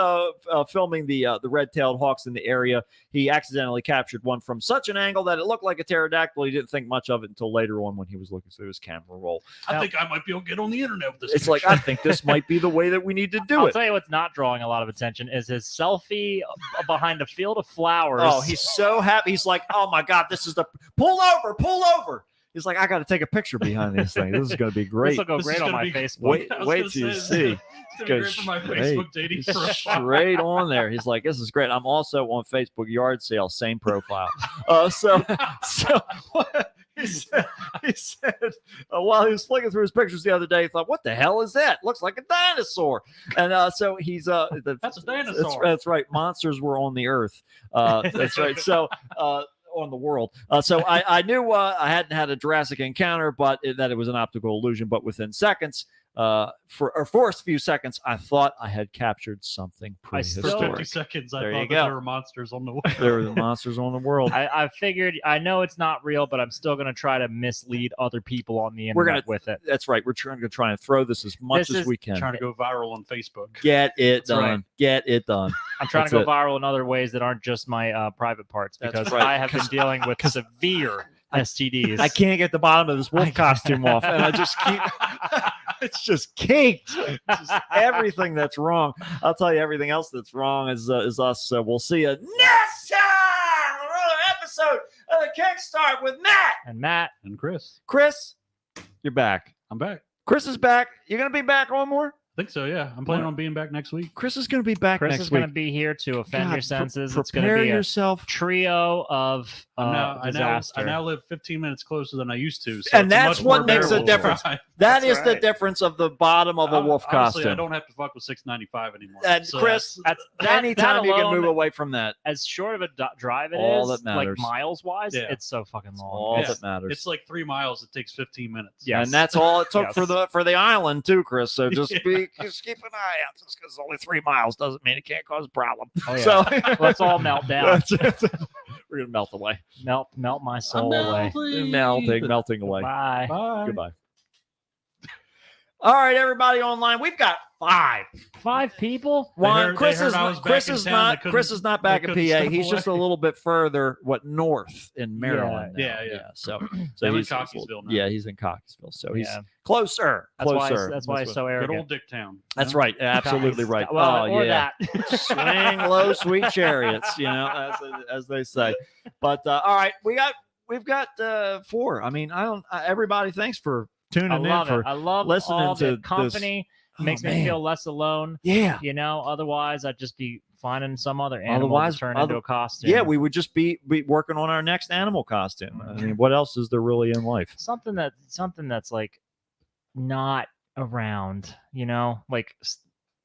A: filming the red-tailed hawks in the area, he accidentally captured one from such an angle that it looked like a pterodactyl. He didn't think much of it until later on when he was looking through his camera roll.
C: I think I might be able to get on the internet with this.
A: It's like, I think this might be the way that we need to do
B: I'll
A: it.
B: tell you what's not drawing a lot of attention is his selfie behind a field of flowers.
A: Oh, he's so happy. He's like, oh my God, this is the pull over. He's like, I got to take a picture behind this thing. This is going to be great.
B: This will go
C: This
B: great
C: is
B: on
C: gonna
B: my
C: be-
B: Facebook.
C: I was
A: Wait
C: gonna
A: till you
C: say,
A: see.
C: It's gonna be great for my Facebook dating
A: He's
C: profile.
A: straight on there. He's like, this is great. I'm also on Facebook yard sale, same profile. So he said while he was flicking through his pictures the other day, he thought, what the hell is that? Looks like a dinosaur. And so he's
C: That's a dinosaur.
A: That's right. Monsters were on the earth. That's right. So on the world. So I knew I hadn't had a Jurassic encounter, but that it was an optical illusion. But within seconds, for a few seconds, I thought I had captured something
B: I still-
C: For 50
A: prehistoric.
C: seconds, I
A: There you
C: thought
A: go.
C: that there were monsters on the way.
A: There were monsters on the world.
B: I figured I know it's not real, but I'm still gonna try to mislead other people on the
A: We're
B: internet
A: gonna-
B: with it.
A: That's right. We're trying to try and throw this as much
B: This
A: as
B: is
A: we can.
C: Trying to go viral on Facebook.
A: Get it
B: That's
A: done.
B: right.
A: Get it done.
B: I'm trying
A: That's
B: to go
A: it.
B: viral in other ways that aren't just my private parts
A: That's
B: because
A: right.
B: I have been dealing with severe STDs.
A: I can't get the bottom of this wolf costume off, and I just keep. It's just caked. Just everything that's wrong. I'll tell you everything else that's wrong is us. We'll see you next time. Another episode of the Kickstart with Matt
B: And Matt,
C: And Chris,
A: Chris. You're back.
C: I'm back.
A: Chris is back. You're gonna be back on more.
C: I think so, yeah. I'm planning on being back next week.
A: Chris is gonna be back
B: Chris
A: next
B: is
A: week.
B: going to be here to offend
A: God,
B: your senses. It's
A: prepare
B: going to be
A: yourself.
B: a trio of
C: I
B: disaster.
C: now live 15 minutes closer than I used to. So
A: And
C: it's a
A: that's
C: much
A: what
C: more
A: makes the
C: bearable
A: difference.
C: ride.
A: That
B: That's
A: is the
B: right.
A: difference of the bottom of a wolf
C: Honestly, I
A: costume.
C: don't have to fuck with $6.95 anymore.
A: And
C: So
A: Chris,
C: that's-
A: anytime you can
B: alone,
A: move away from that,
B: as short of a drive it
A: All
B: is,
A: that
B: like
A: matters.
B: miles wise,
C: Yeah.
B: it's so fucking long.
A: all
C: Yeah.
A: that matters.
C: it's like 3 miles. It takes 15 minutes.
B: Yes.
A: And that's all it took
B: Yes.
A: for the island too, Chris. So just
C: Yeah.
A: just keep an eye out. Just because it's only 3 miles doesn't mean it can't cause a problem.
B: Oh, yeah.
A: So
B: Let's all melt down.
A: that's it. We're gonna melt away.
B: Melt my soul away.
A: Melting away.
B: Bye.
C: Bye.
A: Goodbye. All right, everybody online. We've got 5.
B: 5 people.
A: One,
C: They
A: Chris
C: heard
A: is
C: I was back
A: Chris
C: in
A: is
C: town.
A: not
C: They couldn't-
A: Chris is not
C: they
A: back in
C: couldn't
A: PA.
C: step
A: He's just a
C: away.
A: little bit further north in Maryland. now.
C: Yeah.
A: So
C: They're in
A: he's
C: Cockeysville now.
A: Yeah, he's in Cockeysville. So he's
B: Yeah.
A: closer.
B: That's why.
A: Closer.
B: That's why he's so
C: Good
B: arrogant.
C: old Dick Town.
A: That's right. Absolutely right.
B: Well,
A: oh
B: or
A: yeah.
B: that.
A: Swing low, sweet chariots. As they say. But all right, we've got 4. I mean, everybody. Thanks for tuning
B: I
A: in
B: love
A: for
B: it. I love
A: listening
B: all
A: to
B: the
A: this.
B: company.
A: Oh,
B: Makes me
A: man.
B: feel less alone.
A: Yeah.
B: Otherwise I'd just be finding some other animal
A: Otherwise-
B: to turn into a costume.
A: Yeah, we would just be working on our next animal costume. I mean, what else is there really in life?
B: something that's like not around. Like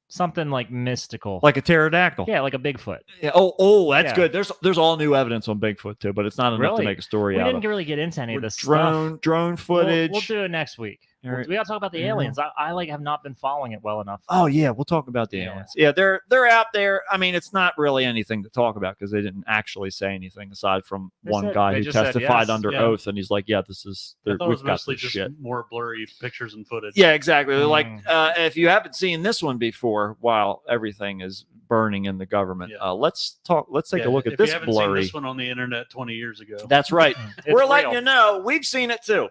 B: something like mystical.
A: Like a pterodactyl.
B: yeah, like a Bigfoot.
A: Yeah. Oh, that's
B: Yeah.
A: good. There's all new evidence on Bigfoot too, but it's not enough
B: Really?
A: to make a story
B: We
A: out
B: didn't
A: of.
B: really get into any of this
A: Drone
B: stuff.
A: footage.
B: We'll do it next week.
A: All right.
B: We got to talk about the
A: Yeah.
B: aliens. I like have not been following it well enough.
A: Oh yeah, we'll talk about the
B: Yeah.
A: aliens. Yeah, they're out there. I mean, it's not really anything to talk about because they didn't actually say anything aside from
B: They
A: one
B: said-
A: guy
B: they
A: who
B: just said
A: testified
B: yes,
A: under
C: yeah.
A: oath, and he's like, "Yeah, this is
C: I thought it was
A: we've got
C: mostly
A: this
C: just
A: shit."
C: more blurry pictures and footage.
A: Yeah, exactly. Like
B: Mm.
A: if you haven't seen this one before, while everything is burning in the government,
C: Yeah.
A: let's take
C: Yeah,
A: a look at
C: if
A: this
C: you haven't seen
A: blurry.
C: this one on the internet 20 years ago.
A: That's right.
B: It's
A: We're letting
B: real.
A: you know we've seen it too,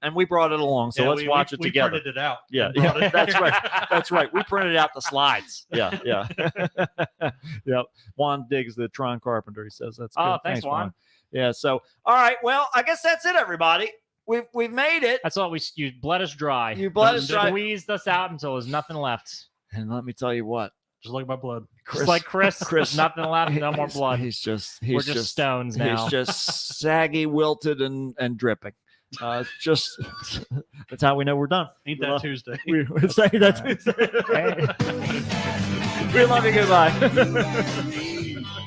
A: and we brought it along. So
C: Yeah,
A: let's watch it
C: we
A: together.
C: printed it out.
A: Yeah,
C: and brought it
A: that's
C: here.
A: right. That's right. We printed out the slides. Yeah. Yep. Juan digs the Tron Carpenter. He says that's good.
B: Oh, thanks, Juan.
A: Yeah. So, all right. Well, I guess that's it, everybody. We've made it.
B: That's all you bled us dry.
A: You bled us dry.
B: Squeezed us out until there's nothing left.
A: And let me tell you what,
C: Just like my blood.
B: Just like Chris, there's nothing left, no more blood.
A: He's just
B: We're just stones now.
A: He's just saggy, wilted, and dripping. Just that's how we know we're done.
C: Ain't
A: Well,
C: that Tuesday?
A: We say that.
B: Hey.
A: We love you. Goodbye.